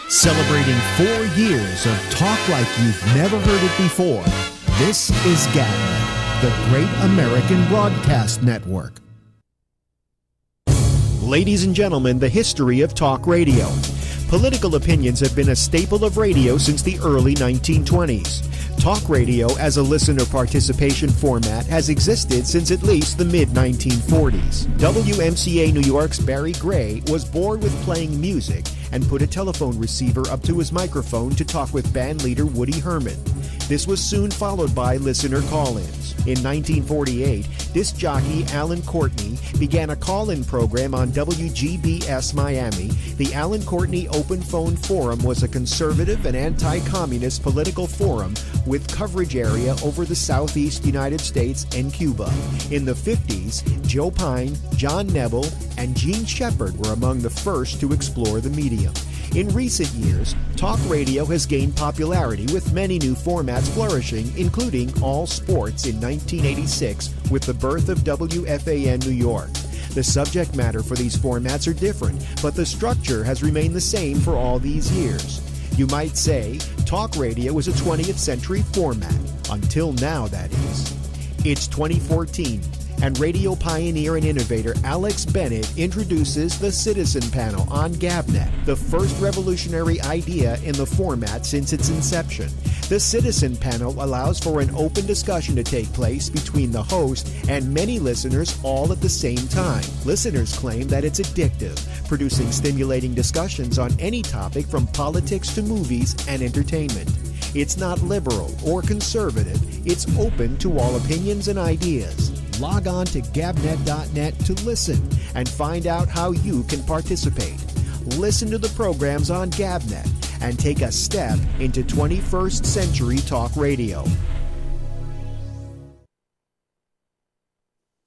Celebrating 4 years of talk like you've never heard it before, this is GABNET, the Great American Broadcast Network. Ladies and gentlemen, the history of talk radio. Political opinions have been a staple of radio since the early 1920s. Talk radio as a listener participation format has existed since at least the mid-1940s. WMCA New York's Barry Gray was bored with playing music and put a telephone receiver up to his microphone to talk with band leader Woody Herman. This was soon followed by listener call-ins. In 1948, disc jockey Alan Courtney began a call-in program on WGBS Miami. The Alan Courtney Open Phone Forum was a conservative and anti-communist political forum with coverage area over the southeast United States and Cuba. In the 50s, Joe Pine, John Nebel, and Gene Shepard were among the first to explore the medium. In recent years, talk radio has gained popularity with many new formats flourishing, including all sports in 1986 with the birth of WFAN New York. The subject matter for these formats are different, but the structure has remained the same for all these years. You might say, talk radio is a 20th century format. Until now, that is. It's 2014. And radio pioneer and innovator Alex Bennett introduces the Citizen Panel on GABNET, the first revolutionary idea in the format since its inception. The Citizen Panel allows for an open discussion to take place between the host and many listeners all at the same time. Listeners claim that it's addictive, producing stimulating discussions on any topic from politics to movies and entertainment. It's not liberal or conservative. It's open to all opinions and ideas. Log on to gabnet.net to listen and find out how you can participate. Listen to the programs on GABNET and take a step into 21st century talk radio.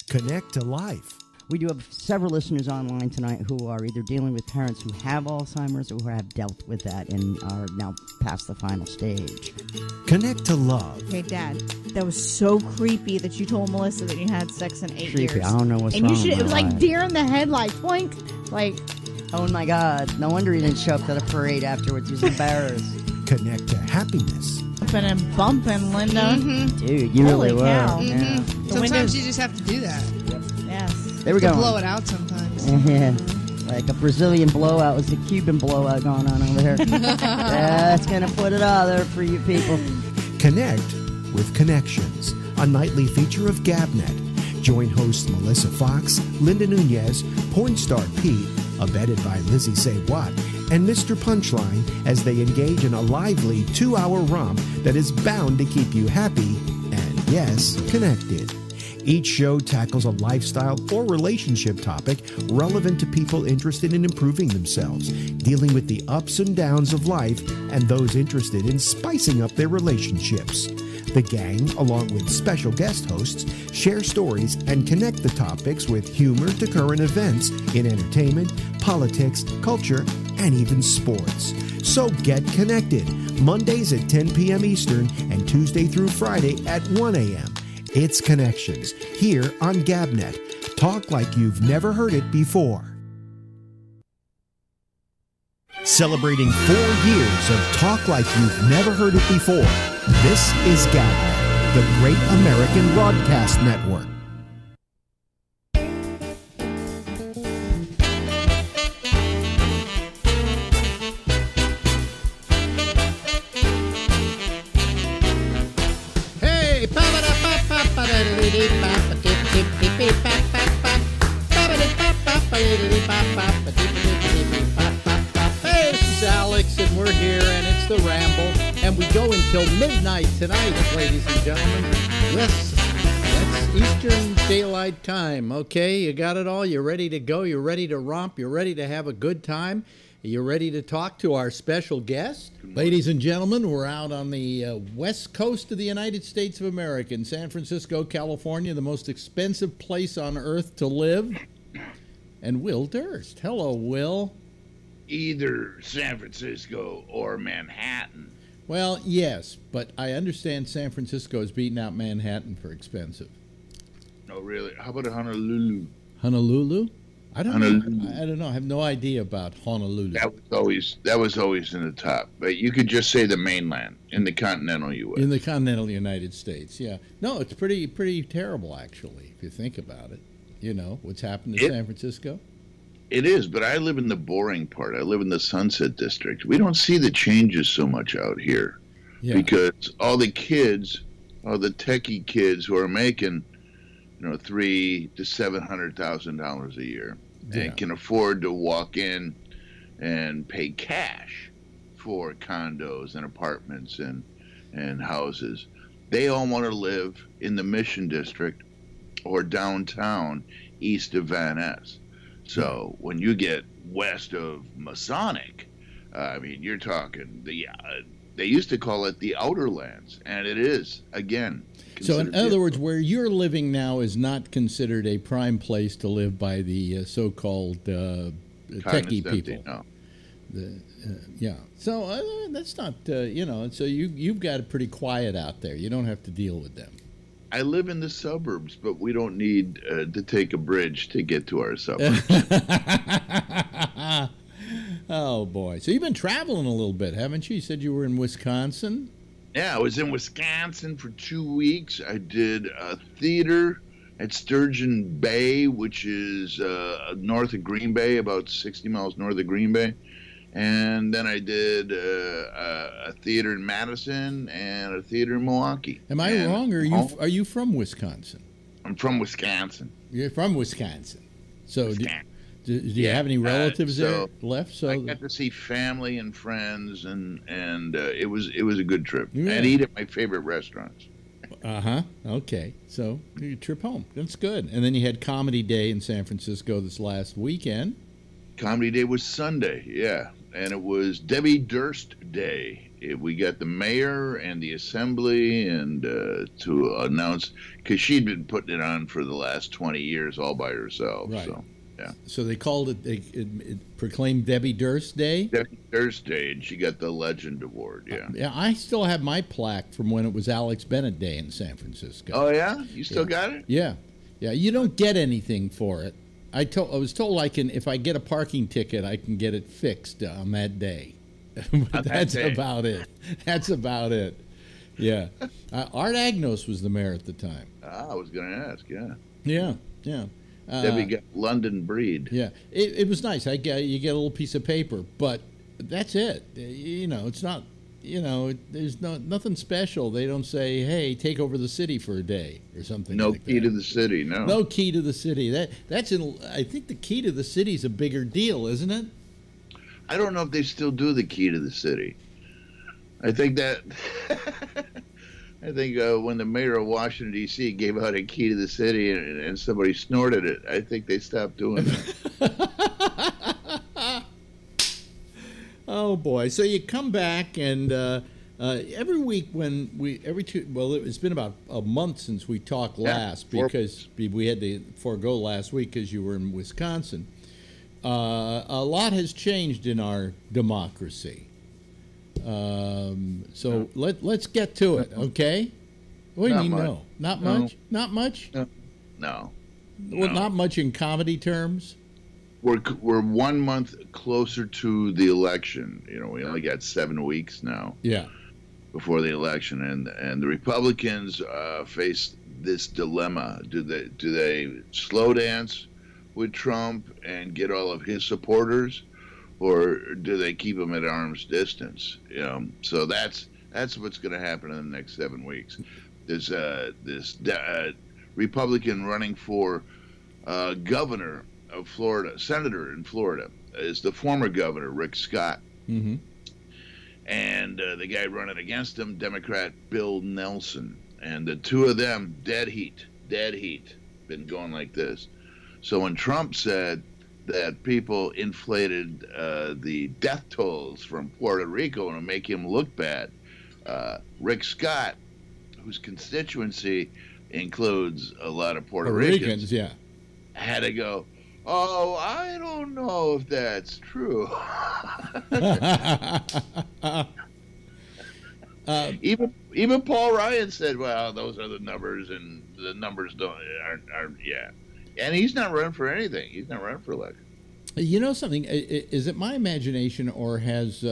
Connect to life. We do have several listeners online tonight who are either dealing with parents who have Alzheimer's or who have dealt with that and are now past the final stage. Connect to love. Hey, Dad, that was so creepy that you told Melissa that you had sex in 8 years. Creepy. I don't know what's and wrong you should. with It was my like life. deer in the headlights. Boink. Like, Oh my God! No wonder he didn't show up to the parade afterwards. He was embarrassed. Connect to happiness. bumping and bumping, Linda. Mm-hmm. Dude, you really Holy were. cow. Yeah. Mm-hmm. Sometimes windows- you just have to do that. Yes. There we To go. blow it out sometimes. Yeah. Like a Brazilian blowout was a Cuban blowout going on over there. That's going to put it all there for you people. Connect with Connections, a nightly feature of GABNET. Join hosts Melissa Fox, Linda Nunez, porn star Pete, abetted by Lizzie Say What, and Mr. Punchline as they engage in a lively 2-hour romp that is bound to keep you happy and, yes, connected. Each show tackles a lifestyle or relationship topic relevant to people interested in improving themselves, dealing with the ups and downs of life, and those interested in spicing up their relationships. The gang, along with special guest hosts, share stories and connect the topics with humor to current events in entertainment, politics, culture, and even sports. So get connected, Mondays at 10 p.m. Eastern and Tuesday through Friday at 1 a.m. It's Connections, here on GABNET. Talk like you've never heard it before. Celebrating 4 years of talk like you've never heard it before. This is GABNET, the Great American Broadcast Network. Hey, this is Alex, and we're here, and it's the Ramble, and we go until midnight tonight, ladies and gentlemen. Yes, that's Eastern Daylight Time, okay? You got it all? You're ready to go? You're ready to romp? You're ready to have a good time? You're ready to talk to our special guest? Ladies and gentlemen, we're out on the west coast of the United States of America, in San Francisco, California, the most expensive place on earth to live. And Will Durst. Hello, Will. Either San Francisco or Manhattan. Well, yes, but I understand San Francisco is beating out Manhattan for expensive. No, really. How about Honolulu? Honolulu? I don't know. I don't know. I have no idea about Honolulu. That was always in the top. But you could just say the mainland in the continental U.S. In the continental United States, yeah. No, it's pretty terrible, actually, if you think about it. You know, what's happened to San Francisco? It is, but I live in the boring part. I live in the Sunset District. We don't see the changes so much out here because all the kids, all the techie kids who are making, $300,000 to $700,000 a year and can afford to walk in and pay cash for condos and apartments and houses. They all want to live in the Mission District or downtown east of Van Ness. So when you get west of Masonic, you're talking they used to call it the Outer Lands, and it is, again. So in other words, where you're living now is not considered a prime place to live by the so-called techie people. No. So that's not, so you've got it pretty quiet out there. You don't have to deal with them. I live in the suburbs, but we don't need to take a bridge to get to our suburbs. Oh, boy. So you've been traveling a little bit, haven't you? You said you were in Wisconsin? Yeah, I was in Wisconsin for 2 weeks. I did a theater at Sturgeon Bay, which is north of Green Bay, about 60 miles north of Green Bay. And then I did a theater in Madison and a theater in Milwaukee. Am I wrong, or are you from Wisconsin? I'm from Wisconsin. You're from Wisconsin. So do you have any relatives there left? So I got to see family and friends, and it was a good trip. Yeah. And eat at my favorite restaurants. Okay. So your trip home. That's good. And then you had Comedy Day in San Francisco this last weekend. Comedy Day was Sunday, yeah. And it was Debbie Durst Day. We got the mayor and the assembly and to announce, because she'd been putting it on for the last 20 years all by herself. Right. So, yeah. So they called it, it proclaimed Debbie Durst Day? Debbie Durst Day, and she got the Legend Award, yeah. Yeah, I still have my plaque from when it was Alex Bennett Day in San Francisco. Oh, yeah? You still got it? Yeah. Yeah, you don't get anything for it. I was told if I get a parking ticket, I can get it fixed on that day. But that's about it. That's about it. Yeah. Art Agnos was the mayor at the time. I was going to ask, yeah. Yeah, yeah. Debbie got London Breed. Yeah. It was nice. You get a little piece of paper, but that's it. It's not, there's nothing special. They don't say, hey, take over the city for a day or something like that. No key to the city, no. No key to the city. I think the key to the city is a bigger deal, isn't it? I don't know if they still do the key to the city. I think when the mayor of Washington, D.C. gave out a key to the city and somebody snorted it, I think they stopped doing that. Oh, boy. So you come back, and every week it's been about a month since we talked last because we had to forego last week because you were in Wisconsin. A lot has changed in our democracy. So let's get to it, okay? What do you mean, no? Not much? Not much? No. Well, not much in comedy terms? We're 1 month closer to the election. We only got 7 weeks now. Yeah. Before the election, and the Republicans face this dilemma: do they slow dance with Trump and get all of his supporters, or do they keep him at arm's distance? So that's what's going to happen in the next 7 weeks. There's this Republican running for governor of Florida, senator in Florida, is the former governor, Rick Scott. Mm-hmm. And the guy running against him, Democrat Bill Nelson. And the two of them, dead heat, been going like this. So when Trump said that people inflated the death tolls from Puerto Rico to make him look bad, Rick Scott, whose constituency includes a lot of Puerto Ricans, yeah, had to go, oh, I don't know if that's true. Even Paul Ryan said, well, those are the numbers, and the numbers aren't yeah. And he's not running for anything. He's not running for election. You know something? Is it my imagination, or has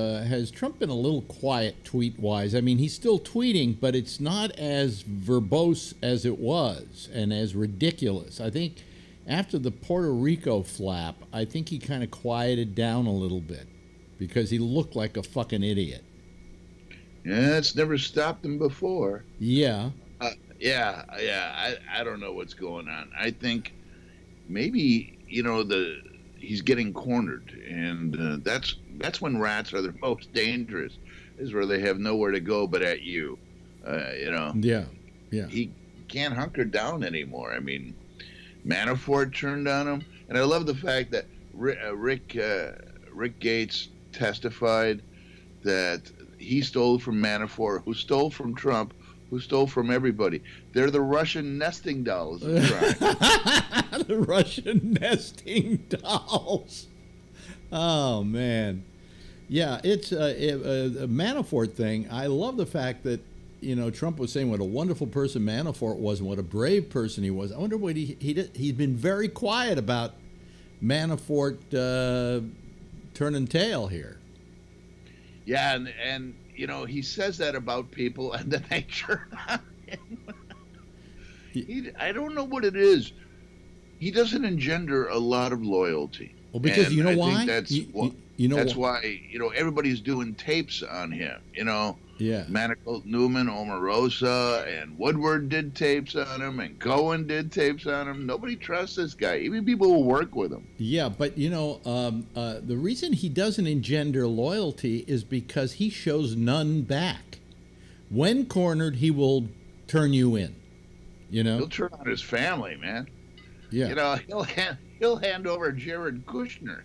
Trump been a little quiet tweet-wise? I mean, he's still tweeting, but it's not as verbose as it was and as ridiculous. I think after the Puerto Rico flap, I think he kind of quieted down a little bit because he looked like a fucking idiot. Yeah, it's never stopped him before. Yeah. I don't know what's going on. I think maybe, he's getting cornered, and that's when rats are the most dangerous, is where they have nowhere to go but at you. Yeah. He can't hunker down anymore. I mean, Manafort turned on him, and I love the fact that Rick Gates testified that he stole from Manafort, who stole from Trump, who stole from everybody. They're the Russian nesting dolls of crime. The Russian nesting dolls. Oh, man. Yeah, it's a Manafort thing. I love the fact that, Trump was saying what a wonderful person Manafort was and what a brave person he was. I wonder what he's been very quiet about Manafort turning tail here. Yeah, and he says that about people, and then they turn on him. I don't know what it is. He doesn't engender a lot of loyalty. Well, because and you know I why? Think that's why everybody's doing tapes on him. Yeah. Manigault, Newman, Omarosa, and Woodward did tapes on him, and Cohen did tapes on him. Nobody trusts this guy, even people who work with him. Yeah, but the reason he doesn't engender loyalty is because he shows none back. When cornered, he will turn you in. He'll turn on his family, man. Yeah. He'll hand over Jared Kushner.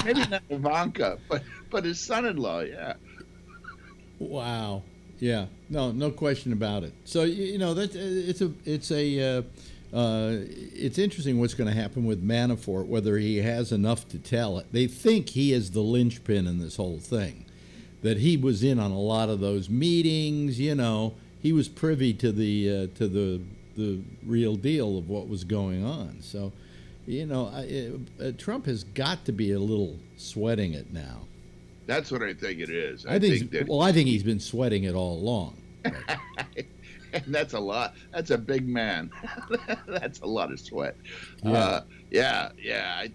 Maybe not Ivanka, but his son-in-law. Yeah. Wow. Yeah. No question about it. So it's interesting what's going to happen with Manafort, whether he has enough to tell it. They think he is the linchpin in this whole thing, that he was in on a lot of those meetings. He was privy to the real deal of what was going on. So, Trump has got to be a little sweating it now. That's what I think it is. I think he's been sweating it all along. And that's a lot. That's a big man. That's a lot of sweat. Yeah. I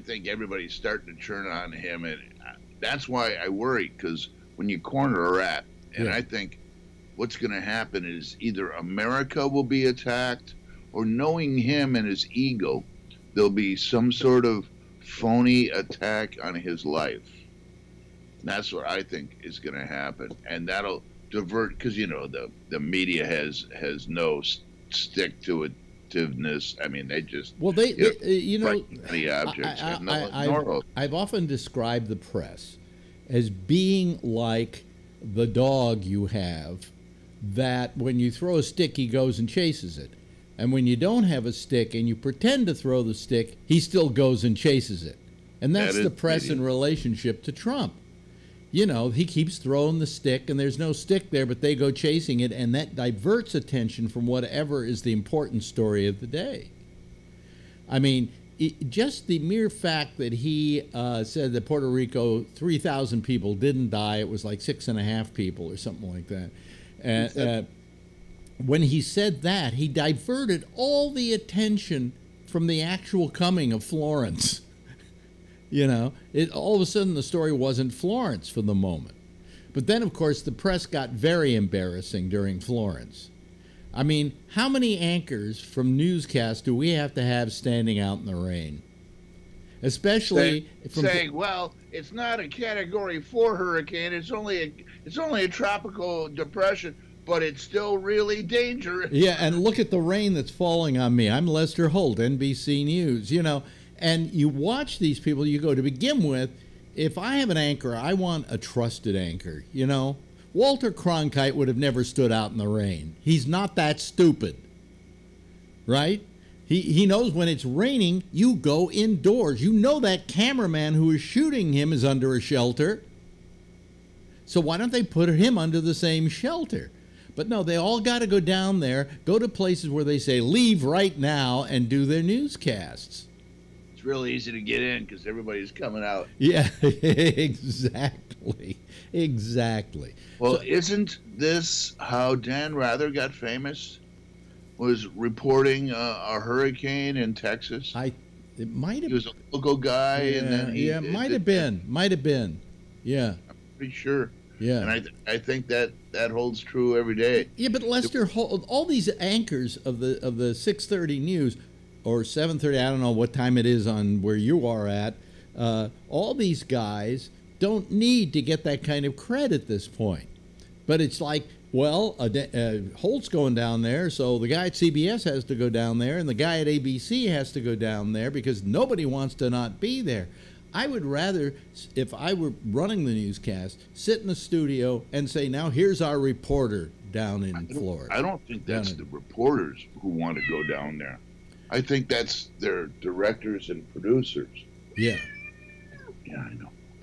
think everybody's starting to turn on him, and that's why I worry, because when you corner a rat, and I think what's going to happen is either America will be attacked, or knowing him and his ego, there'll be some sort of phony attack on his life. That's what I think is going to happen, and that'll divert, because the media has no stick to itiveness. I mean, they just the objects. I've often described the press as being like the dog you have, that when you throw a stick, he goes and chases it, and when you don't have a stick and you pretend to throw the stick, he still goes and chases it. And that's the press in relationship to Trump. He keeps throwing the stick, and there's no stick there, but they go chasing it, and that diverts attention from whatever is the important story of the day. I mean, just the mere fact that he said that Puerto Rico, 3,000 people didn't die, it was like 6.5 people or something like that. And when he said that, he diverted all the attention from the actual coming of Florence. All of a sudden the story wasn't Florence for the moment. But then, of course, the press got very embarrassing during Florence. I mean, how many anchors from newscasts do we have to have standing out in the rain? Especially saying, well, it's not a Category 4 hurricane. It's only a tropical depression, but it's still really dangerous. Yeah, and look at the rain that's falling on me. I'm Lester Holt, NBC News. And you watch these people, you go, to begin with, if I have an anchor, I want a trusted anchor, Walter Cronkite would have never stood out in the rain. He's not that stupid, right? He knows when it's raining, you go indoors. That cameraman who is shooting him is under a shelter. So why don't they put him under the same shelter? But no, they all got to go down there, go to places where they say, leave right now, and do their newscasts. It's real easy to get in because everybody's coming out. Yeah, exactly. Exactly. Well, So- isn't this how Dan Rather got famous? Was reporting a hurricane in Texas. It might have He was a local guy, and then he might have been. Yeah. I'm pretty sure. Yeah. And I think that holds true every day. Yeah, but Lester, all these anchors of the 6:30 news or 7:30, I don't know what time it is on where you are at. All these guys don't need to get that kind of cred at this point. But it's like, well, Holt's going down there, so the guy at CBS has to go down there, and the guy at ABC has to go down there because nobody wants to not be there. I would rather, if I were running the newscast, sit in the studio and say, now here's our reporter down in Florida. I don't think that's the reporters who want to go down there. I think that's their directors and producers. Yeah. Yeah,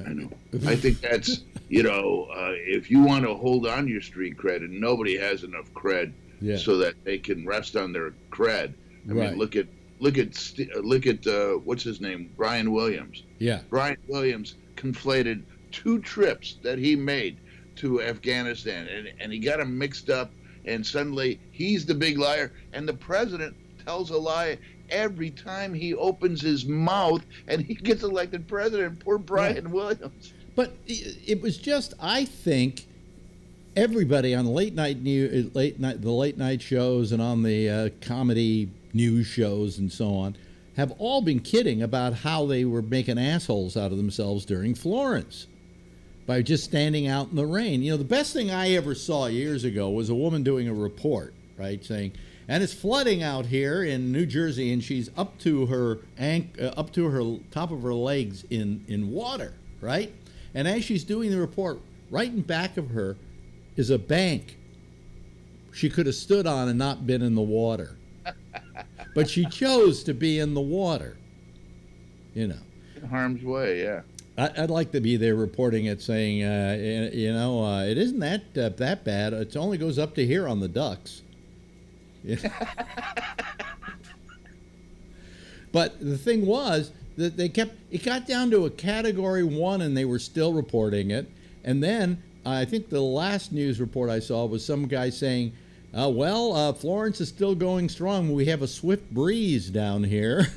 I know. I think that's, if you want to hold on to your street cred, and nobody has enough cred so that they can rest on their cred. I mean, look at what's his name, Brian Williams. Yeah. Brian Williams conflated 2 trips that he made to Afghanistan, and he got them mixed up, and suddenly he's the big liar, and the president tells a lie every time he opens his mouth, and he gets elected president. Poor Brian Williams. But it was just, I think, everybody on the late night shows and on the comedy news shows and so on have all been kidding about how they were making assholes out of themselves during Florence by just standing out in the rain. You know, the best thing I ever saw years ago was a woman doing a report, right, saying, and it's flooding out here in New Jersey, and she's up to her top of her legs in water, right? And as she's doing the report, right in back of her is a bank she could have stood on and not been in the water. But she chose to be in the water, In harm's way, yeah. I'd like to be there reporting it, saying, it isn't that bad. It only goes up to here on the ducks. But the thing was that it got down to a category 1, and they were still reporting it. And then I think the last news report I saw was some guy saying, Florence is still going strong. We have a swift breeze down here.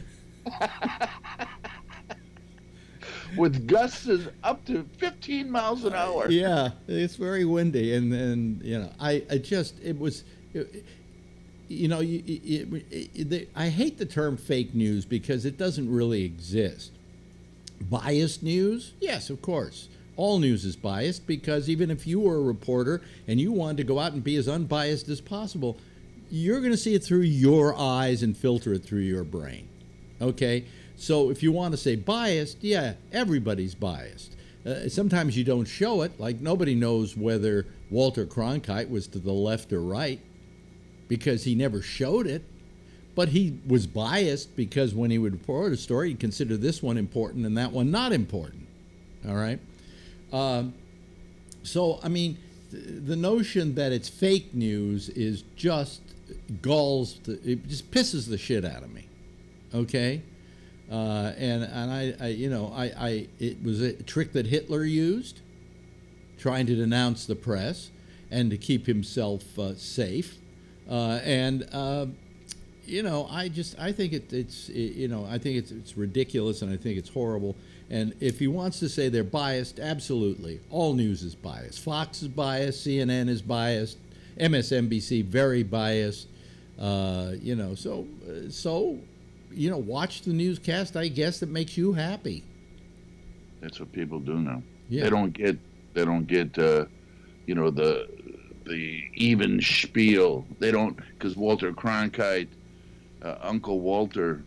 With gusts up to 15 miles an hour. Yeah, it's very windy, and I hate the term fake news because it doesn't really exist. Biased news? Yes, of course. All news is biased because even if you were a reporter and you wanted to go out and be as unbiased as possible, you're going to see it through your eyes and filter it through your brain. Okay? So if you want to say biased, yeah, everybody's biased. Sometimes you don't show it, like nobody knows whether Walter Cronkite was to the left or right because he never showed it. But he was biased because when he would report a story, he'd consider this one important and that one not important. All right? So, I mean, the notion that it's fake news is just it just pisses the shit out of me. Okay? It was a trick that Hitler used, trying to denounce the press and to keep himself safe. I think it's ridiculous, and I think it's horrible. And if he wants to say they're biased, absolutely, all news is biased. Fox is biased, CNN is biased, MSNBC very biased. Watch the newscast, I guess, that makes you happy. That's what people do now. Yeah. They don't get the even spiel. They don't, because Walter Cronkite, Uncle Walter,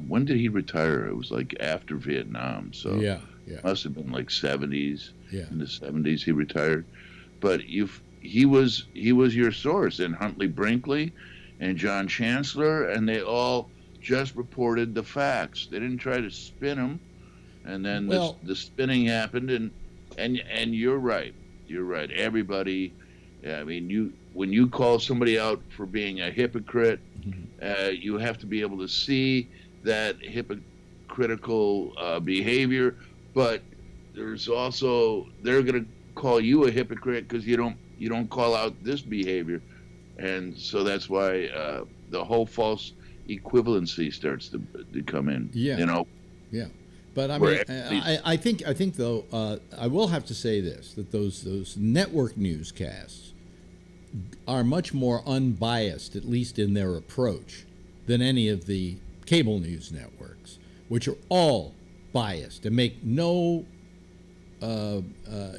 when did he retire? It was like after Vietnam, so yeah. It must have been like 70s. Yeah. In the 70s he retired. But he was your source, and Huntley Brinkley and John Chancellor, and they all just reported the facts. They didn't try to spin them, and then the spinning happened. And you're right. You're right. Everybody. I mean, when you call somebody out for being a hypocrite, you have to be able to see that hypocritical behavior. But there's also, they're going to call you a hypocrite because you don't call out this behavior, and so that's why the whole false equivalency starts to come in. Yeah. You know. Yeah. But I mean, I think though, I will have to say this, that those network newscasts are much more unbiased, at least in their approach, than any of the cable news networks, which are all biased and make no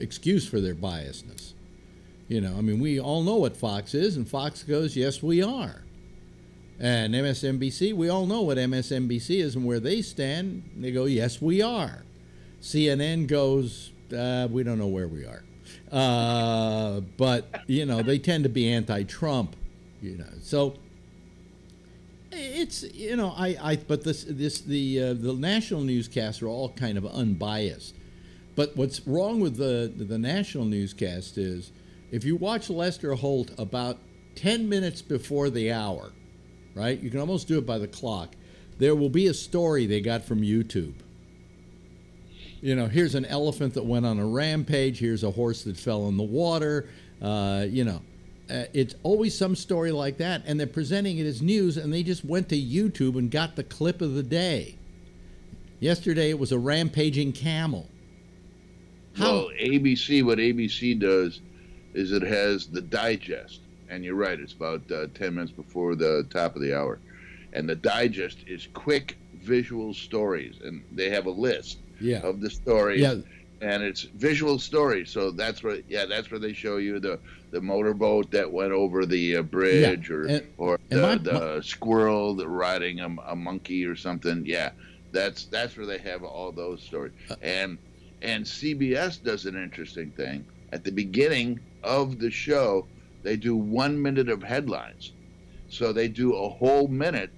excuse for their biasness. You know, I mean, we all know what Fox is, and Fox goes, yes, we are. And MSNBC, we all know what MSNBC is and where they stand. They go, yes, we are. CNN goes, we don't know where we are. But, you know, they tend to be anti-Trump, you know. So it's, you know, but the national newscasts are all kind of unbiased. But what's wrong with the national newscast is if you watch Lester Holt about 10 minutes before the hour, right? You can almost do it by the clock. There will be a story they got from YouTube. You know, here's an elephant that went on a rampage. Here's a horse that fell in the water. You know, it's always some story like that, and they're presenting it as news, and they just went to YouTube and got the clip of the day. Yesterday, it was a rampaging camel. Well, ABC, what ABC does is it has the digest. And you're right, it's about 10 minutes before the top of the hour. And the digest is quick visual stories. And they have a list of the stories. Yeah. And it's visual stories. So that's where they show you the motorboat that went over the bridge, or the squirrel that riding a monkey or something. Yeah, that's where they have all those stories. And CBS does an interesting thing. At the beginning of the show, they do 1 minute of headlines. So they do a whole minute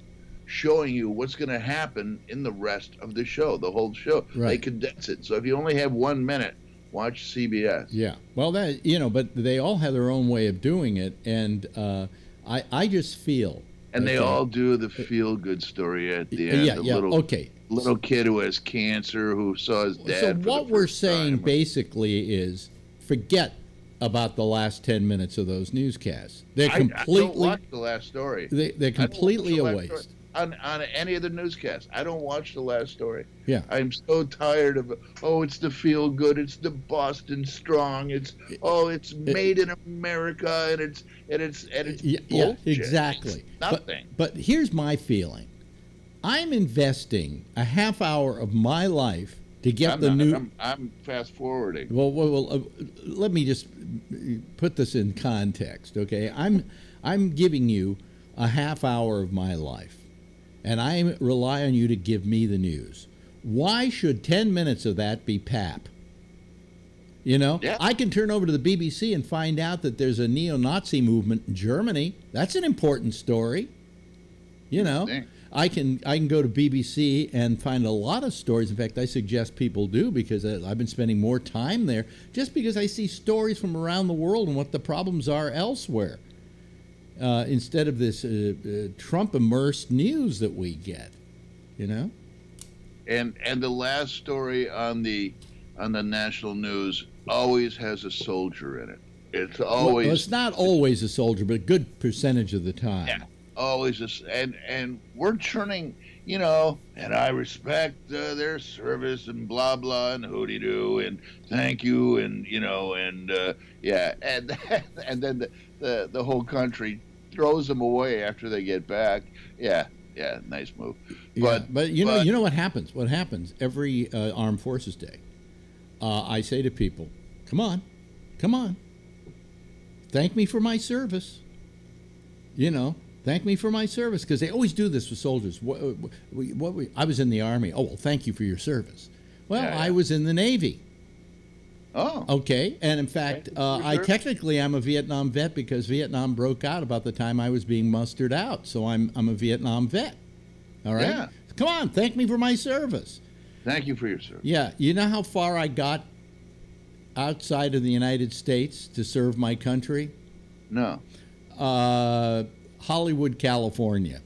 showing you what's going to happen in the rest of the show, the whole show. Right. They condense it. So if you only have 1 minute, watch CBS. Yeah. Well, that, you know, but they all have their own way of doing it. And I just feel. And they all do the feel-good story at the end. Little kid who has cancer who saw his dad. So what we're saying basically is forget about the last 10 minutes of those newscasts. They're completely. I don't watch the last story. They're completely a waste. On any of the newscasts, I don't watch the last story. Yeah, I'm so tired of. Oh, it's the feel good. It's the Boston Strong. It's made in America, and it's bullshit. Yeah, exactly. It's nothing. But here's my feeling. I'm investing a half hour of my life to get I'm fast forwarding. Well, let me just put this in context, okay? I'm giving you a half hour of my life, and I rely on you to give me the news. Why should 10 minutes of that be pap? You know, I can turn over to the BBC and find out that there's a neo-Nazi movement in Germany. That's an important story. You know. I can go to BBC and find a lot of stories. In fact, I suggest people do, because I've been spending more time there just because I see stories from around the world and what the problems are elsewhere, instead of this Trump-immersed news that we get, you know? And the last story on the national news always has a soldier in it. It's always. Well, it's not always a soldier, but a good percentage of the time. Yeah. Always, and we're churning, you know, and I respect their service and blah blah and hooty doo and thank you and you know and and then the whole country throws them away after they get back. Yeah, nice move. But you know what happens? What happens every Armed Forces Day? I say to people, come on, thank me for my service. You know. Thank me for my service, because they always do this with soldiers. I was in the Army. Oh, well, thank you for your service. Well, I was in the Navy. Oh. Okay, and in fact, I technically am a Vietnam vet because Vietnam broke out about the time I was being mustered out. So I'm a Vietnam vet. All right? Yeah. Come on, thank me for my service. Thank you for your service. Yeah, you know how far I got outside of the United States to serve my country? No. Hollywood, California.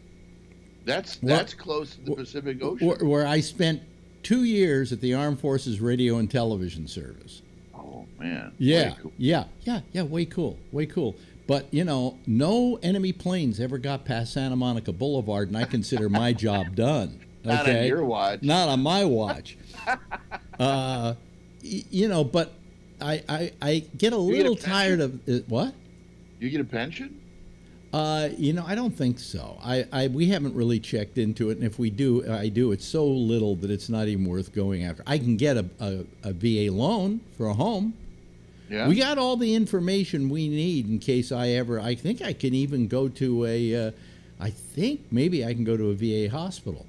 That's close to the Pacific Ocean. Where I spent 2 years at the Armed Forces Radio and Television Service. Oh man. Yeah, Way cool. yeah, way cool, way cool. But you know, no enemy planes ever got past Santa Monica Boulevard, and I consider my job done. Okay? Not on your watch. Not on my watch. You know, but I get a little tired of what? You get a pension? You know, I don't think so. We haven't really checked into it, and if we do, it's so little that it's not even worth going after. I can get a VA loan for a home. Yeah. We got all the information we need in case I think I can even go to I think maybe I can go to a VA hospital.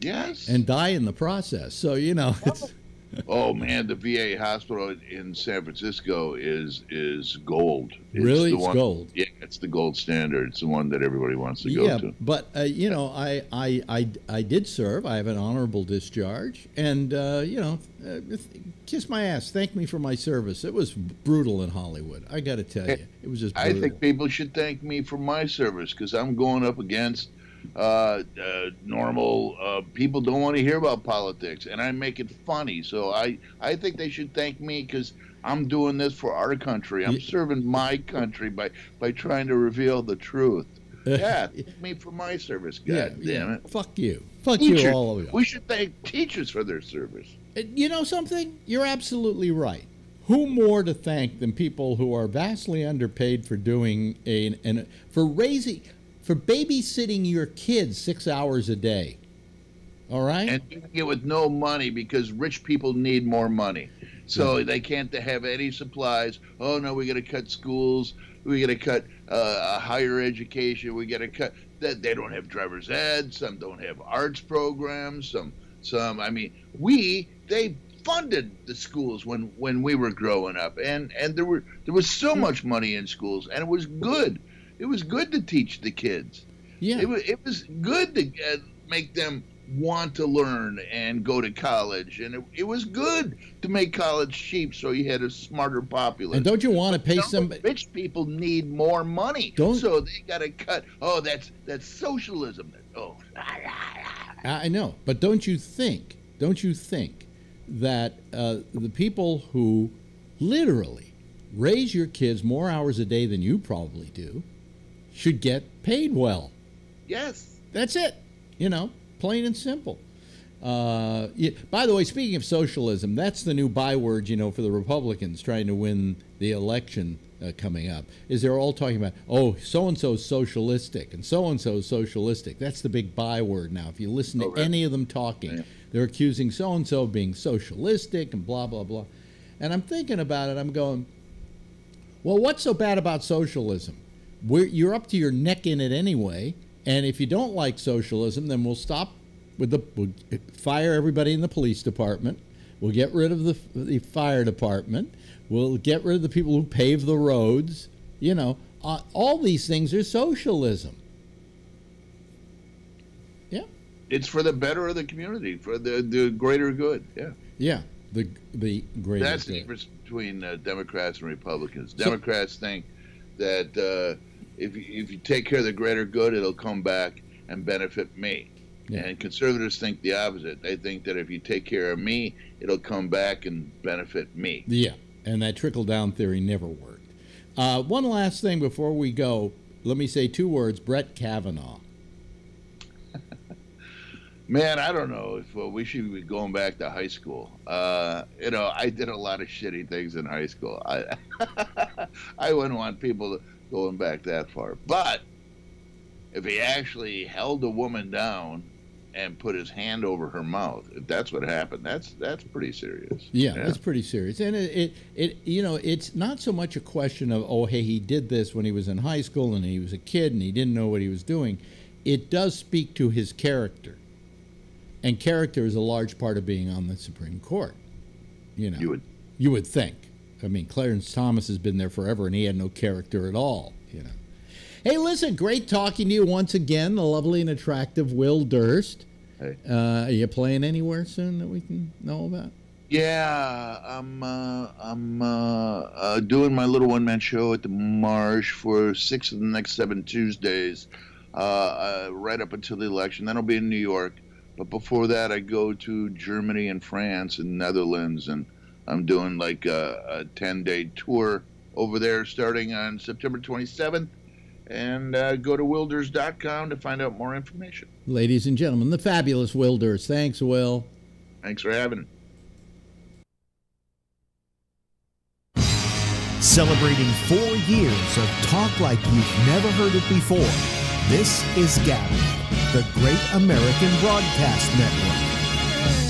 Yes. And die in the process. So, you know, it's... Oh man, the VA hospital in San Francisco is gold. Really, it's gold. Yeah, it's the gold standard. It's the one that everybody wants to go to. But you know, I did serve. I have an honorable discharge, and you know, kiss my ass. Thank me for my service. It was brutal in Hollywood. I got to tell you, it was just brutal. I think people should thank me for my service because I'm going up against normal people don't want to hear about politics, and I make it funny. So I think they should thank me because I'm doing this for our country. I'm serving my country by trying to reveal the truth. Yeah, thank me for my service. God damn it. Fuck you. Fuck you, all of you. We should thank teachers for their service. You know something? You're absolutely right. Who more to thank than people who are vastly underpaid for doing for babysitting your kids 6 hours a day. All right? And doing it with no money because rich people need more money. So they can't have any supplies. Oh, no, we got to cut schools. We got to cut higher education. We got to cut that. They don't have driver's ed. Some don't have arts programs. Some. I mean, they funded the schools when we were growing up, and there was so much money in schools, and it was good. It was good to teach the kids. Yeah. It was good to make them want to learn and go to college. And it was good to make college cheap so you had a smarter populace. And don't you want to pay somebody? Rich people need more money. So they got to cut. Oh, that's socialism. Oh. I know. But don't you think that the people who literally raise your kids more hours a day than you probably do should get paid well? Yes. That's it. You know, plain and simple. By the way, speaking of socialism, that's the new byword, you know, for the Republicans trying to win the election coming up, is they're all talking about, oh, so-and-so's socialistic and so-and-so's socialistic. That's the big byword now. If you listen to any of them talking, they're accusing so-and-so of being socialistic and blah, blah, blah. And I'm thinking about it. I'm going, well, what's so bad about socialism? You're up to your neck in it anyway, and if you don't like socialism, then we'll fire everybody in the police department. We'll get rid of the fire department. We'll get rid of the people who pave the roads. You know, all these things are socialism. Yeah. It's for the better of the community, for the greater good. Yeah. Yeah. The greater That's good. the difference between Democrats and Republicans. Democrats think that if you take care of the greater good, it'll come back and benefit me. Yeah. And conservatives think the opposite. They think that if you take care of me, it'll come back and benefit me. Yeah, and that trickle-down theory never worked. One last thing before we go. Let me say 2 words. Brett Kavanaugh. Man, I don't know if we should be going back to high school. You know, I did a lot of shitty things in high school. I wouldn't want people going back that far. But if he actually held a woman down and put his hand over her mouth, if that's what happened, that's pretty serious. Yeah, that's pretty serious. And it you know, it's not so much a question of, oh, hey, he did this when he was in high school and he was a kid and he didn't know what he was doing. It does speak to his character. And character is a large part of being on the Supreme Court. You know, you would think. I mean, Clarence Thomas has been there forever, and he had no character at all. You know. Hey, listen, great talking to you once again. The lovely and attractive Will Durst. Hey. Are you playing anywhere soon that we can know about? Yeah, I'm doing my little one-man show at the Marsh for 6 of the next 7 Tuesdays, right up until the election. Then I'll be in New York. But before that, I go to Germany and France and Netherlands, and I'm doing like a 10-day tour over there starting on September 27th. And go to wilders.com to find out more information. Ladies and gentlemen, the fabulous Wilders. Thanks, Will. Thanks for having me. Celebrating 4 years of talk like you've never heard it before. This is Gavin, the Great American Broadcast Network.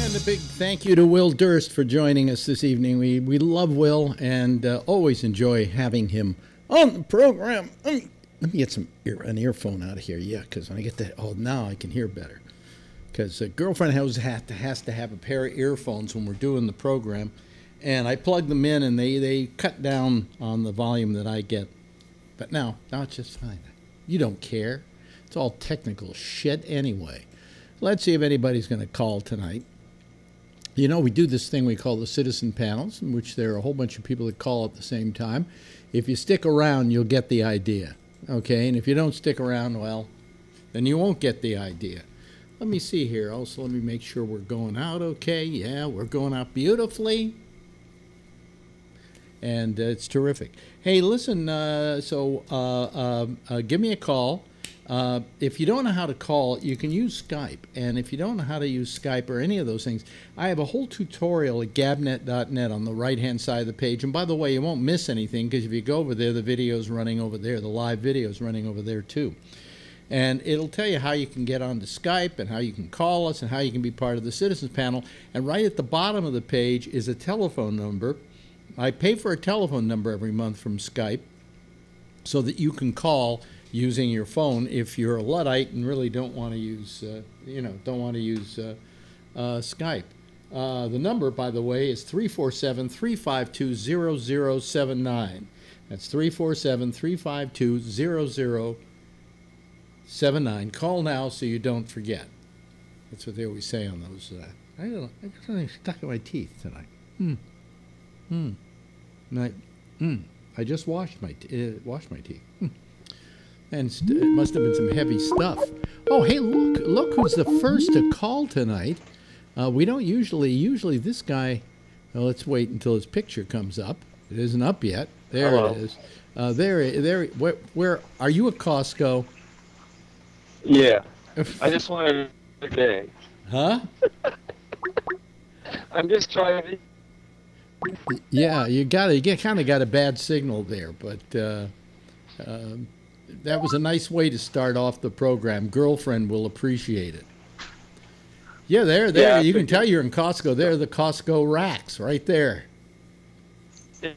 And a big thank you to Will Durst for joining us this evening. We love Will and always enjoy having him on the program. Let me get an earphone out of here, yeah, because when I get that, now I can hear better. Because a girlfriend has to have a pair of earphones when we're doing the program, and I plug them in, and they cut down on the volume that I get. But now it's just fine. You don't care. It's all technical shit anyway. Let's see if anybody's going to call tonight. You know, we do this thing we call the citizen panels, in which there are a whole bunch of people that call at the same time. If you stick around, you'll get the idea. Okay, and if you don't stick around, well, then you won't get the idea. Let me see here. Also, let me make sure we're going out okay. Yeah, we're going out beautifully. And it's terrific. Hey, listen, give me a call. If you don't know how to call, you can use Skype. And if you don't know how to use Skype or any of those things, I have a whole tutorial at gabnet.net on the right-hand side of the page. And by the way, you won't miss anything because if you go over there, the video's running over there. The live video's running over there, too. And it'll tell you how you can get onto Skype and how you can call us and how you can be part of the Citizens Panel. And right at the bottom of the page is a telephone number. I pay for a telephone number every month from Skype so that you can call using your phone if you're a Luddite and really don't want to use, Skype. The number, by the way, is 347-352-0079. That's 347-352-0079. Call now so you don't forget. That's what they always say on those. I got something stuck in my teeth tonight. I just washed my teeth. And it must have been some heavy stuff. Oh, hey, look who's the first to call tonight. We don't usually this guy, well, let's wait until his picture comes up. It isn't up yet. There Hello. It is. There. Where are you at Costco? Yeah. I just wanted a day. Huh? I'm just trying to. Yeah, you kind of got a bad signal there, but that was a nice way to start off the program. Girlfriend will appreciate it. Yeah, there. Yeah, you can tell you're in Costco. There are the Costco racks right there. Yeah.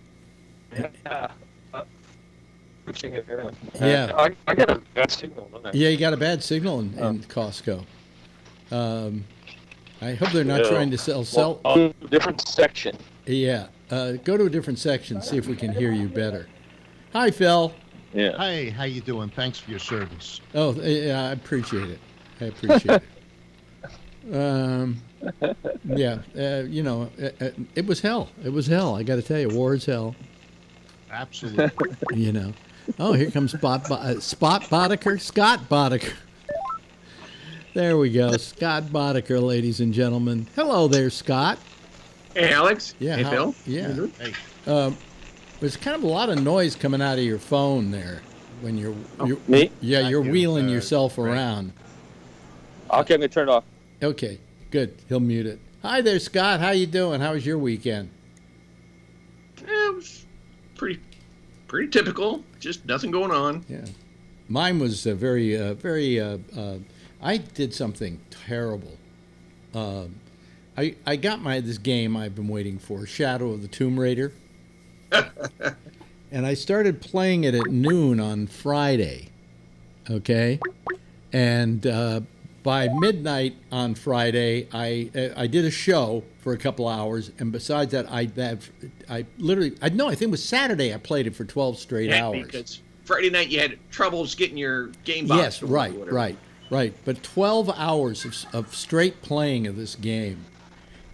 Yeah. I got a bad signal, don't I? Yeah, you got a bad signal in Costco. I hope they're not trying to sell. A different section. Yeah. Go to a different section, see if we can hear you better. Hi, Phil. Yeah. Hi, how you doing? Thanks for your service. Oh, yeah, I appreciate it. It was hell. It was hell. I got to tell you, war is hell. Absolutely. Oh, here comes Scott Boddicker. There we go. Scott Boddicker, ladies and gentlemen. Hello there, Scott. Hey, Alex. Yeah. Hey, Phil. Yeah. Hey. There's kind of a lot of noise coming out of your phone there when you're me? Yeah, you're wheeling yourself around. Okay, I'm gonna turn it off. Okay, good. He'll mute it. Hi there, Scott. How you doing? How was your weekend? It was pretty typical. Just nothing going on. Yeah, mine was very. I did something terrible. I got this game I've been waiting for, Shadow of the Tomb Raider. And I started playing it at noon on Friday, okay? And by midnight on Friday, I did a show for a couple hours, and besides that, I think it was Saturday I played it for 12 straight hours. Because Friday night you had troubles getting your game box. Yes, right. But 12 hours of straight playing of this game.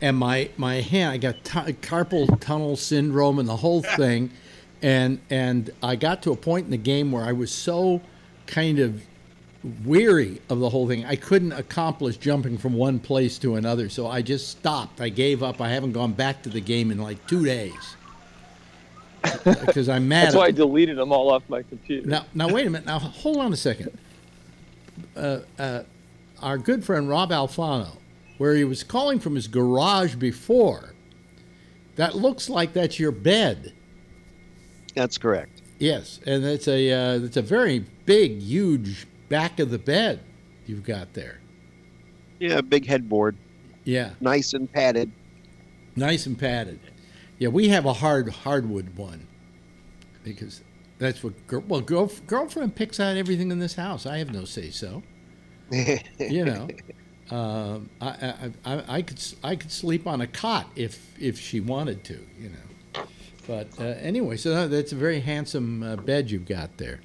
and my hand, I got carpal tunnel syndrome and the whole thing, and I got to a point in the game where I was so kind of weary of the whole thing, I couldn't accomplish jumping from one place to another, so I just stopped. I gave up. I haven't gone back to the game in like 2 days because I'm mad. That's why I deleted them all off my computer. Now wait a minute. Now hold on a second. Our good friend Rob Alfano, where he was calling from his garage before, that looks like that's your bed. That's correct. Yes, and it's a very big, huge back of the bed you've got there. Yeah, big headboard. Yeah. Nice and padded. Nice and padded. Yeah, we have a hardwood one because that's what girlfriend picks out everything in this house. I have no say so. You know, I could sleep on a cot if she wanted to. You know, but anyway, so that's a very handsome bed you've got there.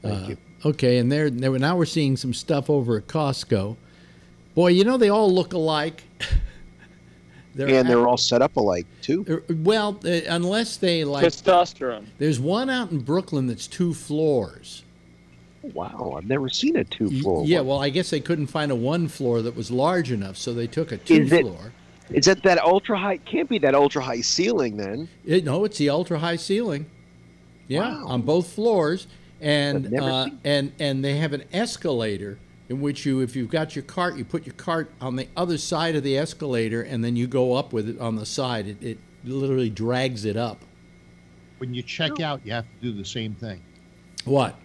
Thank you. Okay, and now we're seeing some stuff over at Costco. Boy, you know they all look alike. They're all set up alike too. Well, unless they like testosterone. There's one out in Brooklyn that's 2 floors. Wow, I've never seen a 2-floor. Yeah, one. well, I guess they couldn't find a 1 floor that was large enough, so they took a 2-floor. Is it that ultra high? Can't be that ultra high ceiling then. No, it's the ultra high ceiling. Yeah, wow. On both floors, and they have an escalator in which if you've got your cart, you put your cart on the other side of the escalator, and then you go up with it on the side. It literally drags it up. When you check out, you have to do the same thing. What?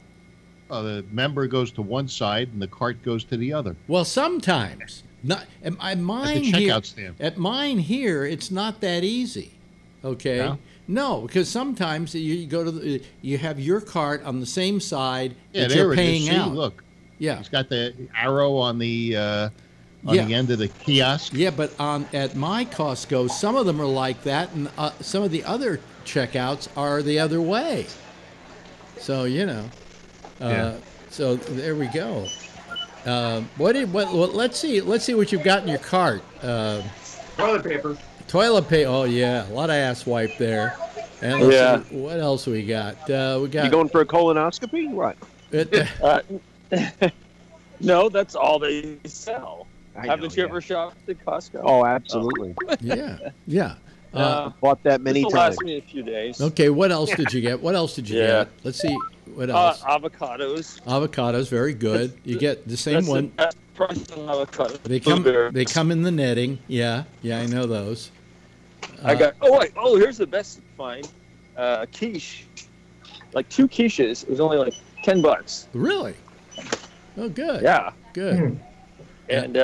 The member goes to one side and the cart goes to the other. Well, sometimes. Not at mine at the checkout stand. At mine here, it's not that easy. Okay. Yeah? No, because sometimes you go to you have your cart on the same side that there you're it is. paying See, out. Look. Yeah. It's got the arrow on the end of the kiosk. Yeah, but at my Costco, some of them are like that, and some of the other checkouts are the other way. So you know. So there we go. Let's see what you've got in your cart. Toilet paper. Toilet paper. Oh yeah, a lot of ass wipe there. And let's see, what else we got? We got. You going for a colonoscopy? What? No, that's all they sell. Haven't you ever shopped at Costco? Oh, absolutely. Yeah. Bought that many times. Last me a few days. Okay, what else did you get? What else did you get? Let's see. What else? Avocados. Avocados, very good. You get the same one. The best price on avocados. They come in the netting. Yeah, I know those. I got. Here's the best find. Quiche. Like 2 quiches. It was only like $10. Really? Oh, good. Yeah. Good. And